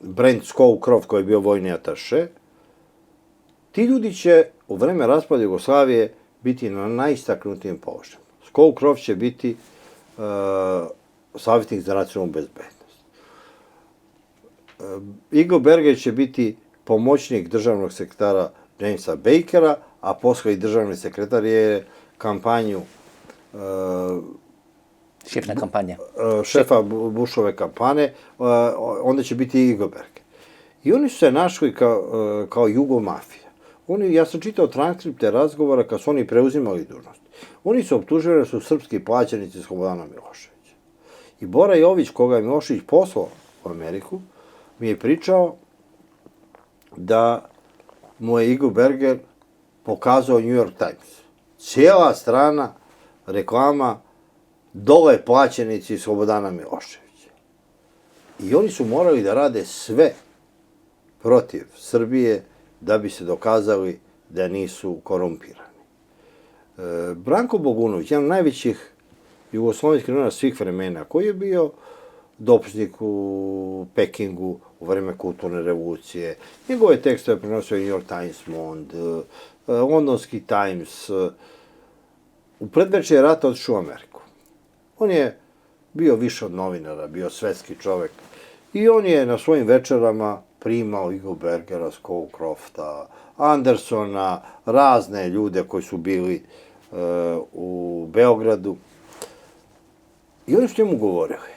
Brent Scowcroft koji je bio vojni ataše. Ti ljudi će u vreme raspada Jugoslavije biti na najistaknutijim položajima. Scowcroft će biti savjetnik za nacionalnu bezbednost. Eagleberger će biti pomoćnik državnog sekretara Jamesa Bakera, a posle i državni sekretar je kampanju šefa Bushove kampanje, onda će biti Eagleberger. I oni su se našli kao jugomafija. Ja sam čitao transkripte razgovora kad su oni preuzimali dužnost. Oni su optužili da su srpski plaćenici Slobodana Miloševića. I Bora Jović, koga je Milošević poslao u Ameriku, mi je pričao da mu je Eagleberger pokazao New York Times. Cijela strana reklama dole plaćenici Slobodana Miloševića. I oni su morali da rade sve protiv Srbije da bi se dokazali da nisu korumpirani. Branko Bogunović, jedan od najvećih jugoslovenskih novinara svih vremena, koji je bio dopisnik u Pekingu u vreme kulturne revolucije, njegove tekstove prenosio New York Times Mond, Londonski Times, u predvečer rata otišao u Ameriku. On je bio više od novinara, bio svetski čovek i on je na svojim večerama primao Eaglebergera, Scowcrofta, Andersona, razne ljude koji su bili u Beogradu. I oni su njemu govorili,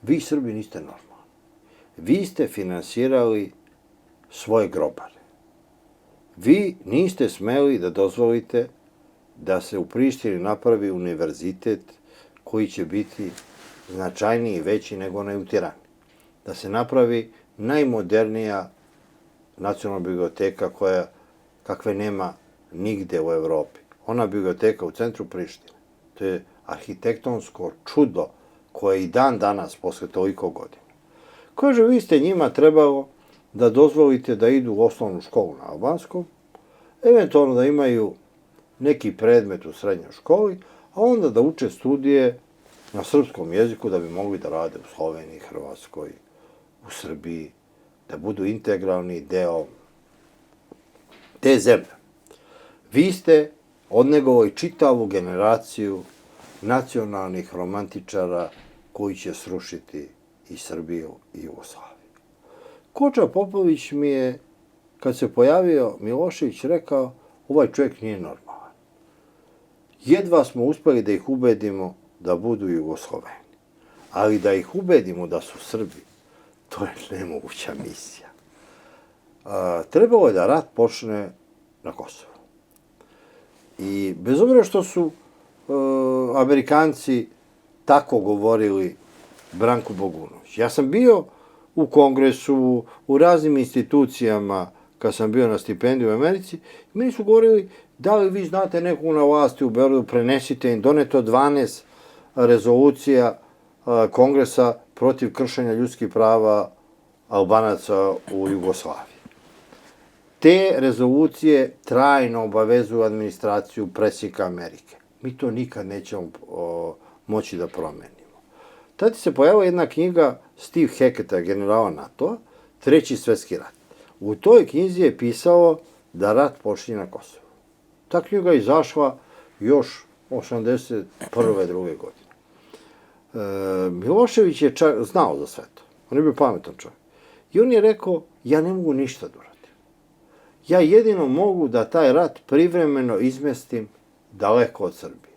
vi Srbi niste normalni. Vi ste finansirali svoje grobare. Vi niste smeli da dozvolite da se u Prištini napravi univerzitet koji će biti značajniji i veći nego onaj u Tirani. Da se napravi najmodernija nacionalna biblioteka kakve nema nigde u Evropi. Ona biblioteka u centru Prištine. To je arhitektonsko čudo koje i dan danas, posle toliko godina. Kaže, vi ste njima trebalo da dozvolite da idu u osnovnu školu na albanskom, eventualno da imaju neki predmet u srednjoj školi, a onda da uče studije na srpskom jeziku da bi mogli da rade u Sloveniji, Hrvatskoj, u Srbiji, da budu integralni deo te zemlje. Vi ste odnegovali čitavu generaciju nacionalnih romantičara koji će srušiti i Srbiju i Jugoslaviju. Koča Popović mi je, kad se pojavio Milošević, rekao, ovaj čovjek nije normalan. Jedva smo uspeli da ih ubedimo da budu Jugosloveni, ali da ih ubedimo da su Srbi, to je nemoguća misija. Trebalo je da rat počne na Kosovu. I bez obzira što su Amerikanci tako govorili Branku Bogunović. Ja sam bio u Kongresu, u raznim institucijama, kad sam bio na stipendiju u Americi, i meni su govorili, da li vi znate nekog na vlasti u Beogradu, prenesite im, doneto 12 rezolucija Kongresa protiv kršenja ljudskih prava Albanaca u Jugoslaviji. Te rezolucije trajno obavezuju administraciju predsjednika Amerike. Mi to nikad nećemo moći da promenimo. Tada se pojavila jedna knjiga Steve Hacketta, generala NATO-a, Treći svetski rat. U toj knjizi je pisalo da rat počinje na Kosovu. Ta knjiga je izašla još 81. druge godine. Milošević je čak znao za sve to. On je bio pametan čovjek. I on je rekao, ja ne mogu ništa da uradim. Ja jedino mogu da taj rat privremeno izmestim daleko od Srbije.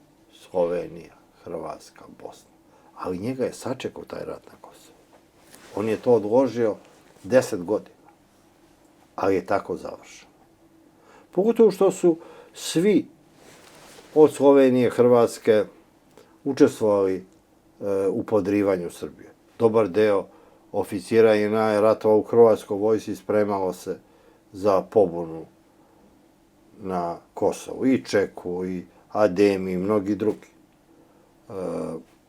Slovenija, Hrvatska, Bosna. Ali njega je sačekao taj rat na Kosovu. On je to odložio 10 godina. Ali je tako završeno. Pogotovo što su svi od Slovenije, Hrvatske učestvovali u podrivanju Srbije. Dobar deo oficira je ratovao u Hrvatskoj vojsci, spremalo se za pobunu na Kosovu. I Čeku, i Ademi, i mnogi drugi.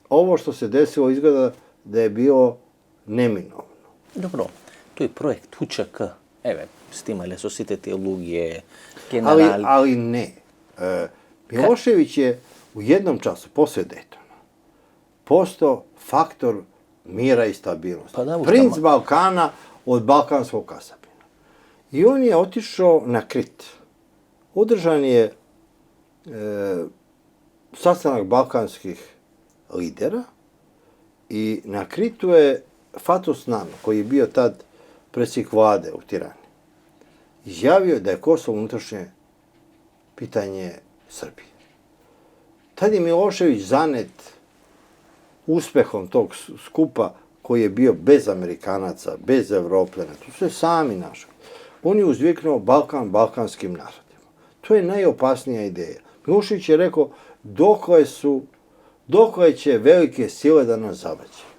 Ovo što se desilo izgleda da je bilo neminovno. Dobro, to je projekt UČK. Evo, stimali su se te teologije, generali. Ali ne. Milošević je u jednom času, posle Daytona, postao faktor mira i stabilnosti. Princ Balkana od balkanskog kasapina. I on je otišao na Krit. Održan je sastanak balkanskih lidera i na Kritu je Fatos Nano, koji je bio tad predsjednik vlade u Tirani, izjavio da je Kosovo unutrašnje pitanje Srbije. Tad je Milošević zanet uspehom tog skupa koji je bio bez Amerikanaca, bez Evropljana, to su sami našli. On je uzviknuo Balkan balkanskim narodima. To je najopasnija ideja. Milošević je rekao, dokle će velike sile da nas zavađaju,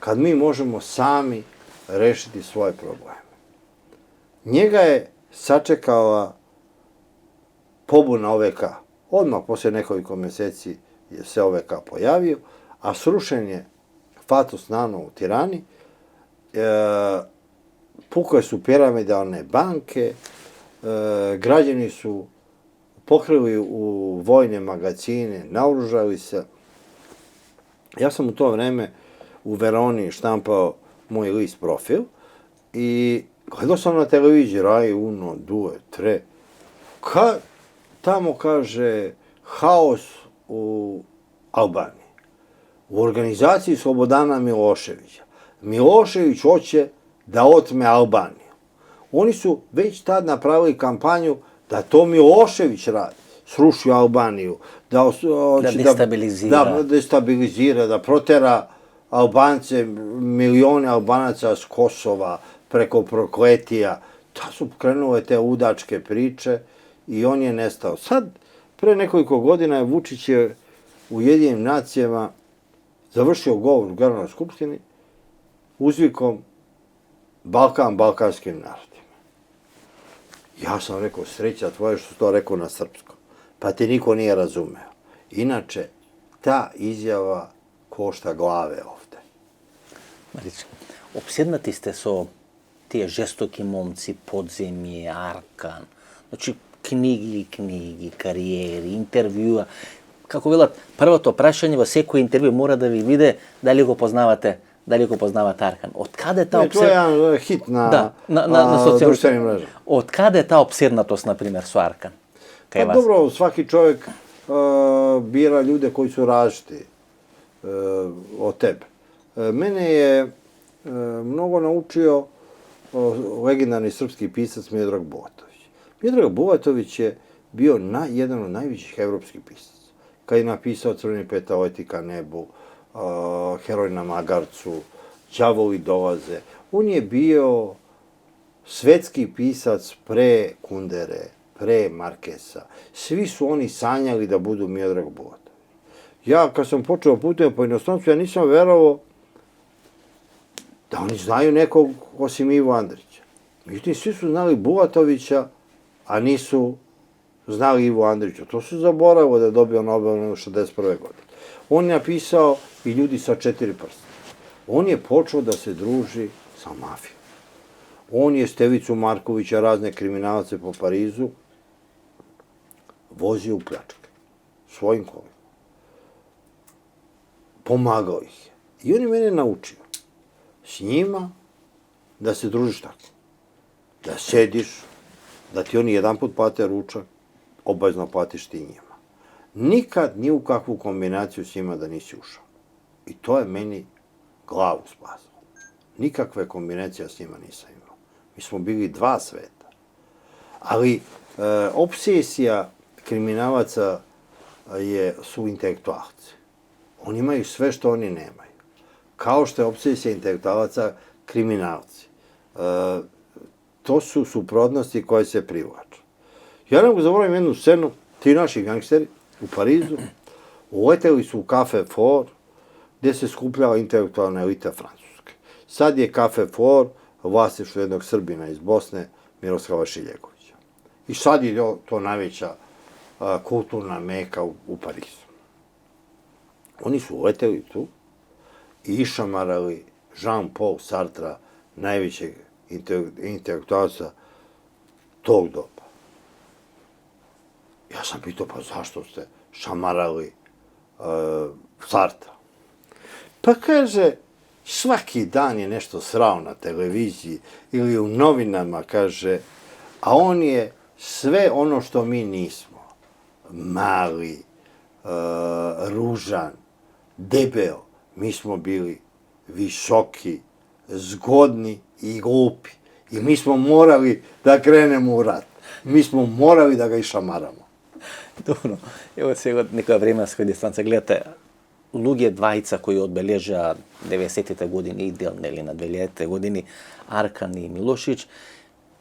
kad mi možemo sami rešiti svoje probleme. Njega je sačekala pobuna OVK. Odmah posle nekoliko meseci je se OVK pojavio, a srušen je Fatos Nano u Tirani, pukle su piramidalne banke, građani su pokrili u vojne magazine, naoružali se. Ja sam u to vreme u Veroni štampao moj list Profil i gledao sam na televiziji Rai, Uno, Due, Tre. Tamo kaže haos u Albaniji. U organizaciji Slobodana Miloševića. Milošević hoće da otme Albaniju. Oni su već tad napravili kampanju da to Milošević radi. Sruši Albaniju. Da destabilizira, da protera Albance, milione Albanaca s Kosova, preko Prokletija. Ta su krenule te ludačke priče i on je nestao. Sad, pre nekoliko godina je Vučić u Ujedinjenim nacijama završio govor u Generalnoj skupštini uzvikom Balkan balkanskim narodima. Ja sam rekao, sreća tvoja što to rekao na srpskom. Pa te niko nije razumeo. Inače, ta izjava košta glave ovde. Marić, Opsjednati ste so tije žestoki momci, podzemje, Arkan, znači knjigi, karijeri, intervjua. Kako velat, prvo to prašanje v sekoj intervju mora da vi vide da li ga poznavate Arkan. Od kada je ta To je jedan hit na društvenim mrežama. Od kada je ta opsjednatost, na primjer, su Arkan? Pa dobro, svaki čovjek bira ljude koji su različiti od tebe. Mene je mnogo naučio legendarni srpski pisac Miodrag Buvatović. Miodrag Buvatović je bio jedan od najvećih evropskih pisaca. Kad je napisao Crveni peta leti ka nebu, Heroj na magarcu, Đavoli dolaze, on je bio svetski pisac pre Kundere, pre Markesa. Svi su oni sanjali da budu Miodrag Buvatović. Ja, kad sam počeo putujem po inostranstvu, ja nisam verovao da oni znaju nekog osim Ivo Andrića. Međutim, svi su znali Buvatovića, a nisu znali Ivo Andrića. To su zaboravili da je dobio Nobel 61. godine. On je napisao i Ljudi sa 4 prsta. On je počeo da se druži sa mafijom. On je Stevicu Markovića, razne kriminalce po Parizu, vozio u pljačke. Svojim kolima. Pomagao ih je. I on je mene naučio s njima da se družiš tako. Da sediš, da ti oni jedan put plate ručak, obavezno platiš ti njima. Nikad ni u kakvu kombinaciju s njima da nisi ušao. I to je meni glavu spasalo. Nikakve kombinacije s njima nisam imao. Mi smo bili dva sveta. Ali obsesija kriminalaca su intelektualci. Oni imaju sve što oni nemaju. Kao što je obsesija intelektualaca kriminalci. To su suprotnosti koje se privlače. Ja ne mogu zaboravim jednu scenu, ti naši gangsteri u Parizu uleteli su u Cafe Flore gdje se skupljala intelektualna elita Francuske. Sad je Cafe Flore vlasništvo jednog Srbina iz Bosne, Miroslava Šiljegovića. I sad je to najveća kulturna meka u Parizu. Oni su uleteli tu i išamarali Jean-Paul Sartra, najvećeg intelektualca tog doba. Ja sam pitao, pa zašto ste šamarali Sartra? Pa kaže, svaki dan je nešto srao na televiziji ili u novinama, kaže, a on je sve ono što mi nismo. Mali, ružan, debel. Mi smo bili visoki, zgodni i glupi. I mi smo morali da krenemo u rat. Mi smo morali da ga išamaramo. Dobro, evo se neka vremenska distanca. Gledajte, Luge dvajica koji odbeleža 90. godine idealne ili na 2000. godini, Arkan i Milošić,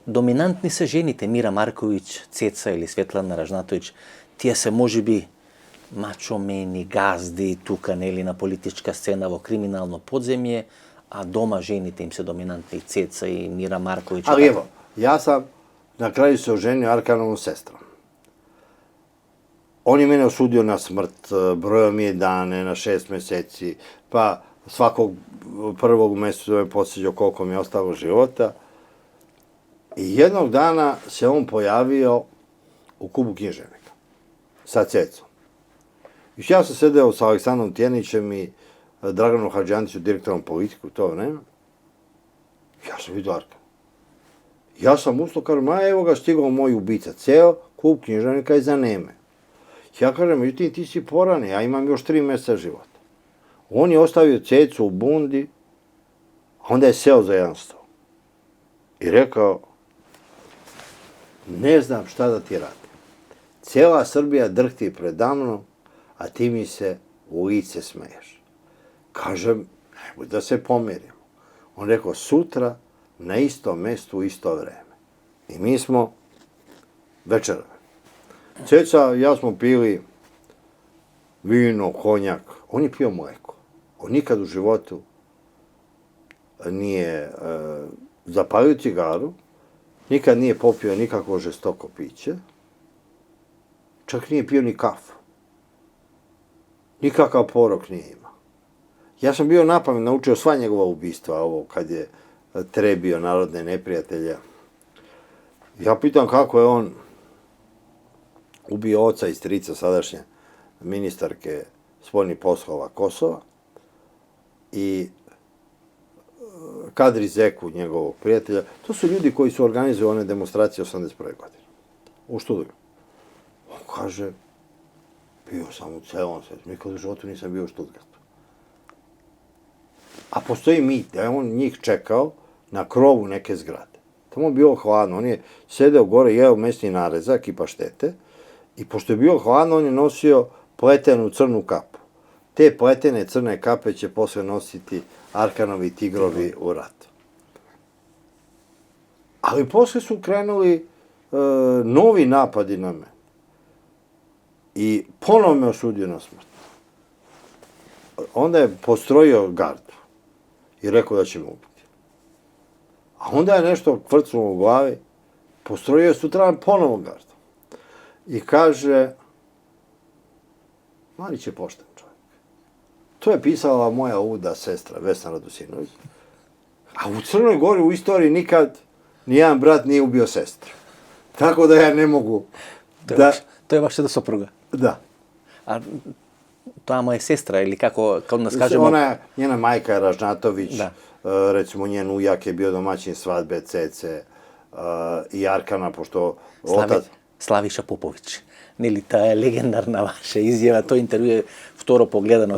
dominantni se ženite, Mira Marković, Ceca ili Svetlana Ražnatović, tije se može bi mačomeni, gazdi, tukanelina, politička scena, ovo kriminalno podzemlje, a doma ženite im se dominantni Ceca i Mira Marković. Ali evo, ja sam na kraju se oženio Arkanovom sestrom. On je mene osudio na smrt, brojao mi je dane na 6 meseci, pa svakog prvog meseca me podsjećao koliko mi je ostalo života. I jednog dana se on pojavio u Klubu književnika sa Cecom. I ja sam sedeo sa Aleksandrom Tjenićem i Draganom Hadžijantićem, direktorom politiku, to vreme. Ja sam vidio Arkan. Ja sam ustao, kažem, evo ga stigao moj ubica. Ceo Klub književnika je za neme. Ja kažem, međutim, ti si porani, ja imam još 3 meseca života. On je ostavio Cecu u bundi, a onda je seo za jedan stol. I rekao, ne znam šta da ti radim. Cijela Srbija drhti predamnom, a ti mi se u lice smeješ. Kažem, nemoj da se pomirimo. On rekao, sutra na istom mestu u isto vreme. I mi smo večerali. Ceca i ja smo pili vino, konjak. On je pio mleko. On nikad u životu nije zapalio cigaru, nikad nije popio nikakvo žestoko piće, čak nije pio ni kafu. Nikakav porok nije imao. Ja sam bio napamet naučio sva njegova ubistva, ovo kad je trebio narodne neprijatelje. Ja pitam kako je on ubio oca i strica sadašnje ministarke spoljnih poslova Kosova i Kadri Zeku, njegovog prijatelja. To su ljudi koji su organizovali one demonstracije 81. godine u Študiju. On kaže, bio sam u celom svetu, nikad u životu nisam bio u Štutgartu. A postoji mit da je on njih čekao na krovu neke zgrade. Tamo je bilo hladno, on je sedeo gore, jeo mesni narezak i paštete i pošto je bilo hladno, on je nosio pletenu crnu kapu. Te pletene crne kape će posle nositi Arkanovi tigrovi u ratu. Ali posle su krenuli novi napadi na mene. I ponovo me osudio na smrt. Onda je postrojio gardu i rekao da će me ubiti. A onda je nešto kvrcnulo u glavi, postrojio je sutradan ponovo gardu. I kaže, Marić je pošten čovjek. To je pisala moja uda sestra Vesna Radosinović. A u Crnoj Gori u istoriji nikad nijedan brat nije ubio sestru. Tako da ja ne mogu To je vaša supruga? Da. A tamo je sestra ili kako kod nas kažemo? Njena majka je Ražnatović, recimo njen ujak je bio domaćin svadbe Cece i Arkana, pošto otac... Slaviša Popović. Neli, ta je legendarna vaša izjava, to intervju je vtoro pogledano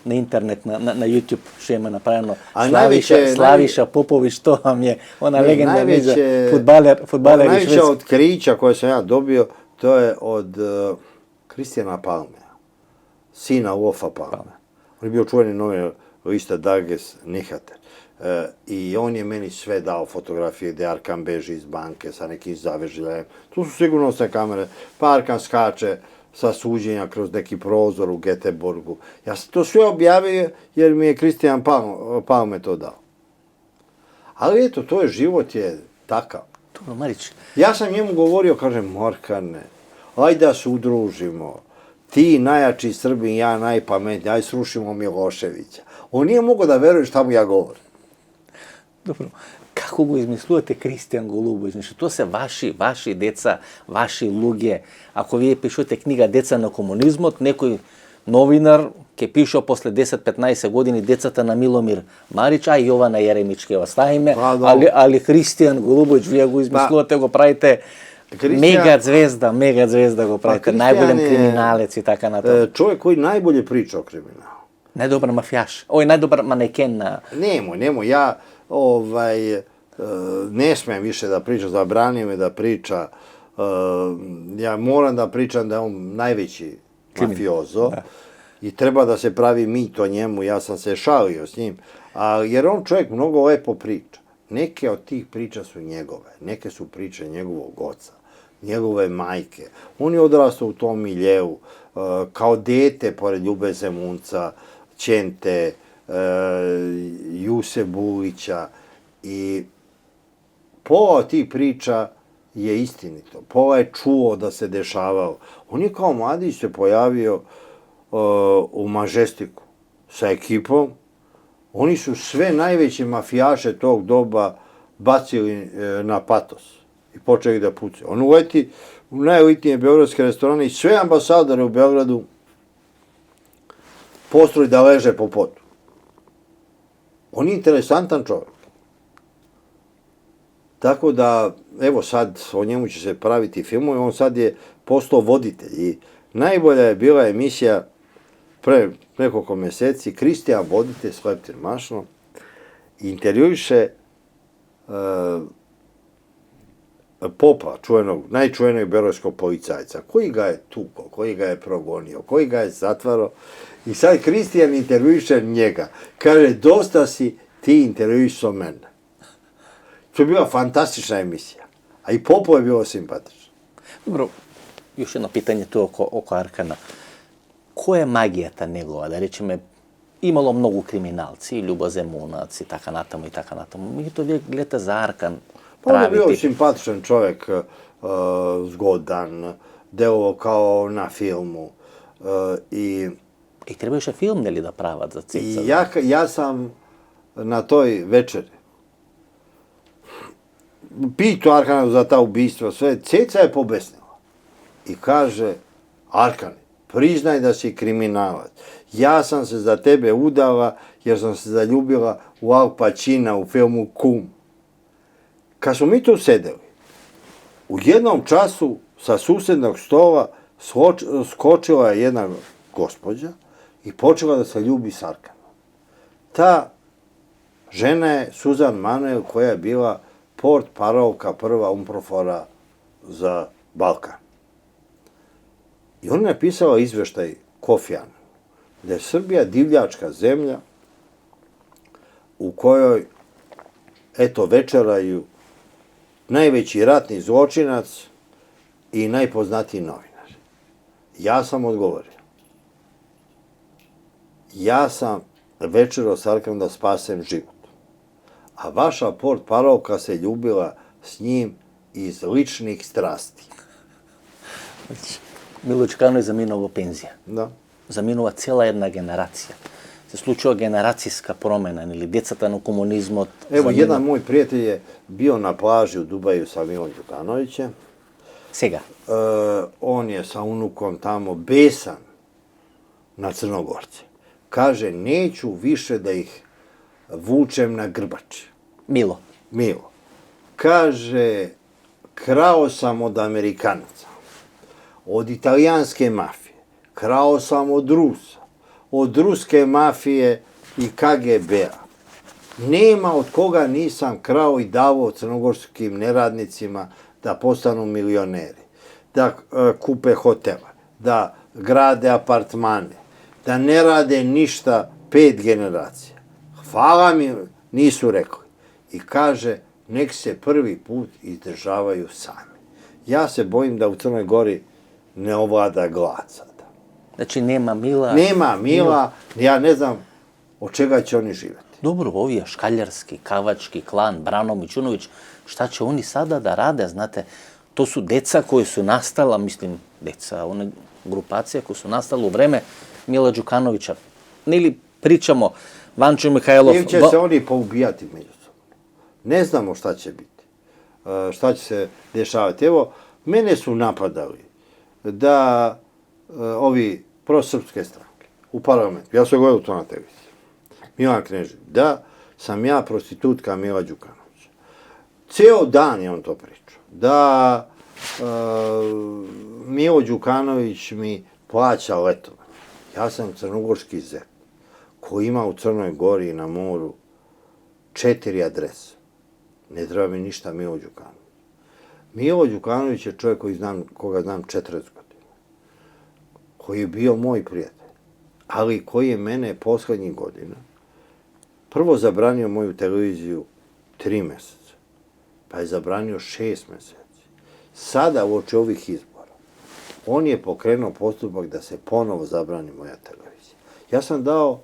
na internet, na YouTube, što ima napravljeno. Slaviša Popović, to vam je ona legendarna izjava, fudbaler. Najveća otkrića koje sam ja dobio, to je od Kristijana Palmea, sina Uofa Palmea. On je bio čuveni novinar lista Dages Nihater. I on je meni sve dao fotografije gde Arkan beži iz banke sa nekim zavežljajem. Tu su sigurnosne kamere, pa Arkan skače sa suđenja kroz neki prozor u Göteborgu. Ja sam to sve objavio jer mi je Kristijan Palme to dao. Ali eto, to je život je takav. Dobro, Marić. Ja sam njemu govorio, kažem, Morkane, ajde da se udružimo. Ti najjači Srbin, ja najpametniji, ajde srušimo Miloševića. On nije mogao da veruje šta mu ja govorim. Dobro, kako go izmislujete Kristijan Golubović? Znači, to se vaši deca, vaši luge. Ako vi pišete knjiga Deca na komunizmu, nekoj novinar ki je pišel posle 10-15 godini Decata na Milomir Marić, a Jovana Jeremičke ostavime, ali Kristijan Golubović, vi go izmislujete, go pravite mega zvezda go pravite, najboljem kriminalec i tako na to. Čovjek koji najbolje priča o kriminalu. Najdobar mafijaš, najdobar maneken na... Nemoj, ja ne smijem više da pričam, zabranio me da priča, ja moram da pričam da je on najveći mafiozo i treba da se pravi mit o njemu, ja sam se šalio s njim, jer on čovjek mnogo lepo priča. Neke od tih priča su njegove, neke su priče njegovog oca, njegove majke. On je odrastao u tom miljeu, kao dete pored Ljube Zemunca, Ćente, Juse Bulića i pola od tih priča je istinito. Pola je čuo da se dešavao. On je kao mladić se pojavio u Mažestiku sa ekipom. Oni su sve najveće mafijaše tog doba bacili na patos i počeli da pucaju. On uleti u najelitnije beogradske restorane i sve ambasadore u Beogradu postroji da leže po potu. On je interesantan čovjek. Tako da, evo sad, o njemu će se praviti filmovi, on sad je postao voditelj i najbolja je bila emisija pre nekoliko meseci, Kristijan voditelj s Leptir Mašnom, intervjuiše popa, najčuvenijeg beogradskog policajca, koji ga je tukao, koji ga je progonio, koji ga je zatvarao. I sad Kristijan intervjuiše njega. Kaže, dosta si ti intervjuisao mene. To je bila fantastična emisija. A i Popo je bilo simpatično. Dobro, još jedno pitanje tu oko Arkana. Koja je magija ta njegova? Da rečeme, imalo mnogo kriminalci, Ljubo Zemunac i taka natamo. Mi to uvijek gledate za Arkan. On je bio simpatičan čovjek, zgodan, delovao kao na filmu. I trebаше филм, нели, да прават за Цеца? I ja sam na toj večeri pitao Arkana za ta ubistva, sve. Ceca je pobesnila. I kaže, Arkane, priznaj da si kriminalac. Ja sam se za tebe udala jer sam se zaljubila u Al Pacina u filmu Kum. Kad smo mi tu sedeli, u jednom času sa susednog stola skočila je jedna gospođa i počela da se ljubi s Arkanom. Ta žena je Suzan Manuel, koja je bila portparolka prva UNPROFOR-a za Balkan. I ona je napisala izveštaj Kofi Annan, da je Srbija divljačka zemlja u kojoj, eto, večeraju najveći ratni zločinac i najpoznatiji novinar. Ja sam odgovorio. Ja sam večerao s Arkanom da spasem život. A vaša portparolka se ljubila s njim iz ličnih strasti. Milo Đukanović zaminuo penzija. Da. Zaminula cijela jedna generacija. Se slučila generacijska promjena, ili djecata na komunizmu. Evo, jedan moj prijatelj je bio na plaži u Dubaju sa Milom Đukanovićem. Сега. On je sa unukom tamo besan na Crnogorce. Kaže, neću više da ih vučem na grbači. Milo. Milo. Kaže, krao sam od Amerikanaca, od italijanske mafije, krao sam od Rusa, od ruske mafije i KGB-a. Nema od koga nisam krao i davao crnogorskim neradnicima da postanu milioneri, da kupe hotela, da grade apartmane, da ne rade ništa 5 generacija. Hvala mi, nisu rekli. I kaže, nek se prvi put izdržavaju sami. Ja se bojim da u Crnoj Gori ne ovlada glad sada. Znači, nema Mila. Nema Mila, ja ne znam od čega će oni živjeti. Dobro, ovi je Škaljarski, Kavački, Klan, Branov, Mićunović, šta će oni sada da rade, znate, to su deca koje su nastala, mislim, deca, one grupacije koje su nastale u vreme Mila Đukanovića. Ili pričamo, Vančo Mihajlov... Ili će se oni poubijati međusobno. Ne znamo šta će biti, šta će se dešavati. Evo, mene su napadali da ovi prosrpske stranke u parlamentu, ja sam gledao to na televiziji, Milan Knežević, da sam ja prostitutka Mila Đukanovića. Ceo dan je on to pričao. Da Milo Đukanović mi plaća letovanje. Ja sam crnogorski zet koji ima u Crnoj Gori i na moru 4 adrese. Ne treba mi ništa Milo Đukanović. Milo Đukanović je čovjek koga znam 40 godina. Koji je bio moj prijatelj. Ali koji je mene poslednjih godina prvo zabranio moju televiziju 3 meseca. Pa je zabranio 6 meseci. Sada, uoči ovih izbora, on je pokrenuo postupak da se ponovo zabrani moja televizija. Ja sam dao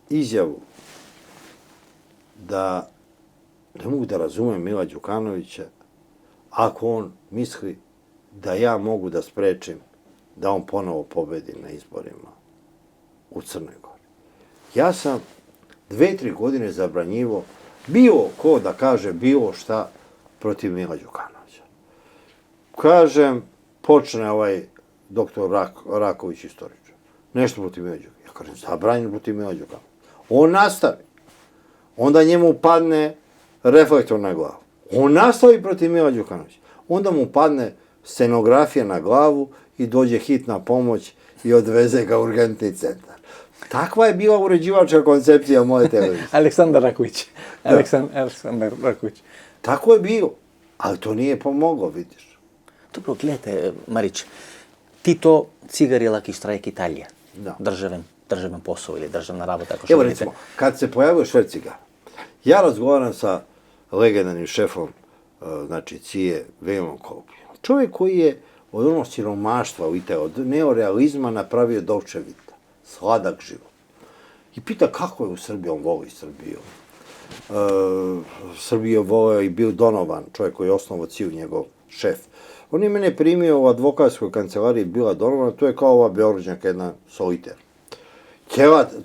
izjavu da ne mogu da razumem Mila Đukanovića ako on misli da ja mogu da sprečim da on ponovo pobedi na izborima u Crnoj Gori. Ja sam 2-3 godine zabranjivo bilo ko da kaže bilo šta protiv Mila Đukanovića. Kažem, počne ovaj doktor Raković istoričar. Nešto protiv Mila Đukanovića. Ja kažem, zabranjeno protiv Mila Đukanovića. On nastavi. Onda njemu padne reflektor na glavu. On nastavi protiv Mila Đukanovića. Onda mu padne scenografija na glavu i dođe hitna pomoć i odveze ga u urgentni centar. Takva je bila uređivačka koncepcija moje televizije. Aleksandar Raković. Aleksandar Raković. Tako je bilo, ali to nije pomoglo, vidiš. Dobro, gledajte, Marić, Tito, Cigari, Laki štrajk, Italija. Da. Državan posao ili državna rabota, tako što Evo vidite. recimo, kad se pojavio švercigara, ja razgovaram sa legendarnim šefom, znači CIA, Velimom Kolpijem. Čovjek koji je od onog siromaštva u Italiji, od neorealizma napravio Dolce Vita, sladak život. I pita kako je u Srbiji, on voli Srbiju. Srbiju voleo i Bill Donovan, čovjek koji je osnovao CIA, njegov šef. On je mene primio u advokatskoj kancelariji Bila Donovana, to je kao ova Beograđanka, jedna soliter.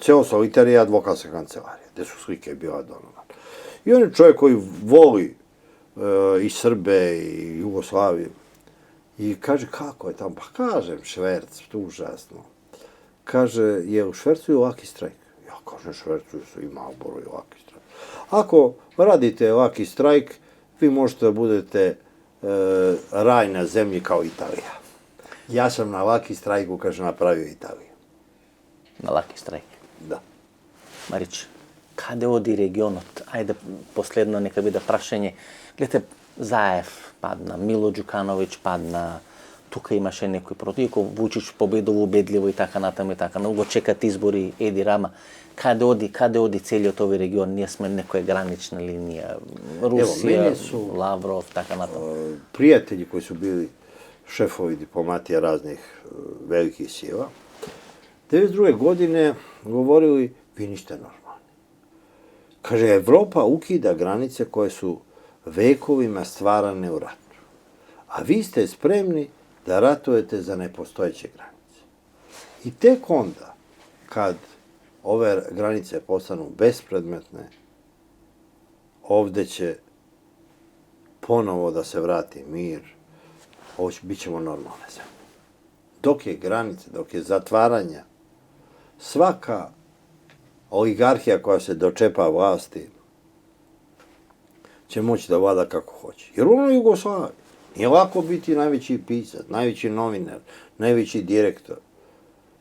Ceo soliter je advokatska kancelarija, gde su slike Bila Donovana. I on je čovjek koji voli i Srbe i Jugoslaviju. I kaže, kako je tamo? Pa kažem, šverc, to užasno. Kaže, je u švercu laki strajk? Ja kažem, švercu su i Marlboro i laki strajk. Ako radite laki strajk, vi možete da budete raj na zemlji kao Italija. Ja sam na laki strajku, kaže, napravio Italiju. Na laki strajk. Da. Marić, kade odi regionot? Ajde, posledno neka bude prašenje. Gledajte, Zaev padna, Milo Đukanović padna, tukaj imaš nekoj protivko, Vučić pobedovo ubedljivo i така натам и така. Много чекат избори, Еди Рама. Каде оди целиот овој регион? Ние сме некоја гранична линија. Русија, Лавров, така натам. Prijatelji koji su bili šefovi diplomatija raznih velikih sila, 1992. godine govorili, vi niste normalni. Kaže, Evropa ukida granice koje su vekovima stvarane u ratu. A vi ste spremni da ratujete za nepostojeće granice. I tek onda, kad ove granice postanu bespredmetne, ovde će ponovo da se vrati mir, bit ćemo normalne zemlje. Dok je granice, dok je zatvaranja, svaka oligarhija koja se dočepa vlasti će moći da vlada kako hoće. Jer ono je Jugoslavija. Nije lako biti najveći pisac, najveći novinar, najveći direktor.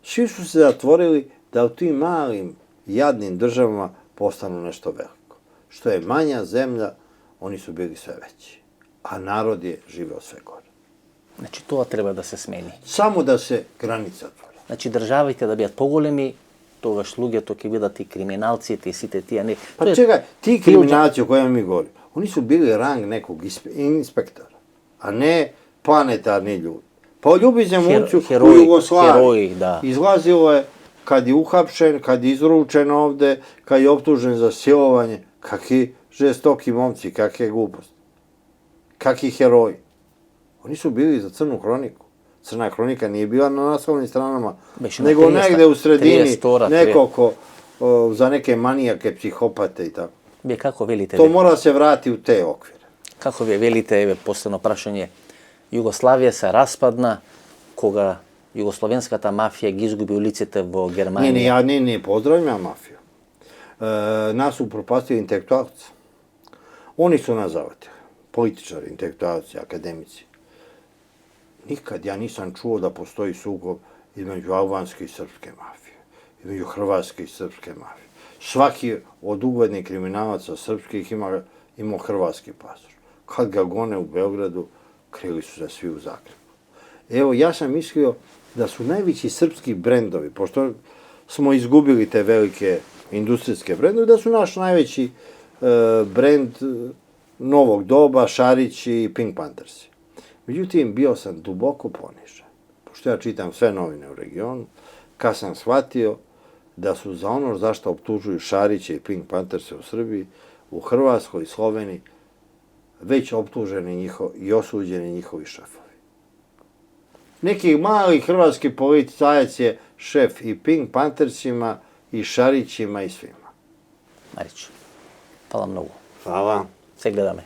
Svi su se zatvorili da u tim malim, jadnim državama postanu nešto veliko. Što je manja zemlja, oni su bili sve veći. A narod je živeo sve gore. Значи, тоа треба да се смени. Само да се граница отвори. Значи, државите да бидат поголеми, тогаш луѓето ќе бидат и криминалците и сите тие не. Па чекај, ти криминалци о која ми говори, они su bili rang nekog inspektora, a ne planetarni ljudi. Pa u Ljubićem Muncu u Jugoslaviji izlazilo je kad je uhapšen, kad je izručen ovde, kad je optužen za silovanje, kakvi žestoki momci, kakve gluposti, kakvi heroji. Oni su bili za crnu hroniku. Crna hronika nije bila na naslovnim stranama, nego negde u sredini, neko ko za neke manijake, psihopate i tako. Kako velite? To mora se vrati u te okvire. Kako vi velite, evo, posledno prašanje, Jugoslavija se raspadna, koga jugoslovenskата мафија ги изгуби улиците во Германија. Не, поздравljam мафiju. Nas su propastili intelektualci. Oni su nas zavatili. Političari, intelektualci, akademici. Nikad ja nisam čuo da postoji sukob između albanske i srpske mafije, između hrvatske i srpske mafije. Svaki od uglednih kriminalaca srpskih imao hrvatski pasoš. Kad ga gone u Beogradu, krili su se svi u Zagrebu. Evo, ja sam mislio da su najveći srpski brendovi, pošto smo izgubili te velike industrijske brendove, da su naš najveći brend novog doba, Šarić i Pink Panthersi. Međutim, bio sam duboko ponižen, pošto ja čitam sve novine u regionu, kad sam shvatio da su za ono zašto optužuju Šarića i Pink Pantherse u Srbiji, u Hrvatskoj i Sloveniji, već optuženi i osuđeni njihovi šefovi. Neki mali hrvatski policajac je šef i Pink Panthersima, i Šarićima, i svima. Marić, hvala mnogo. Hvala. Се гледаме.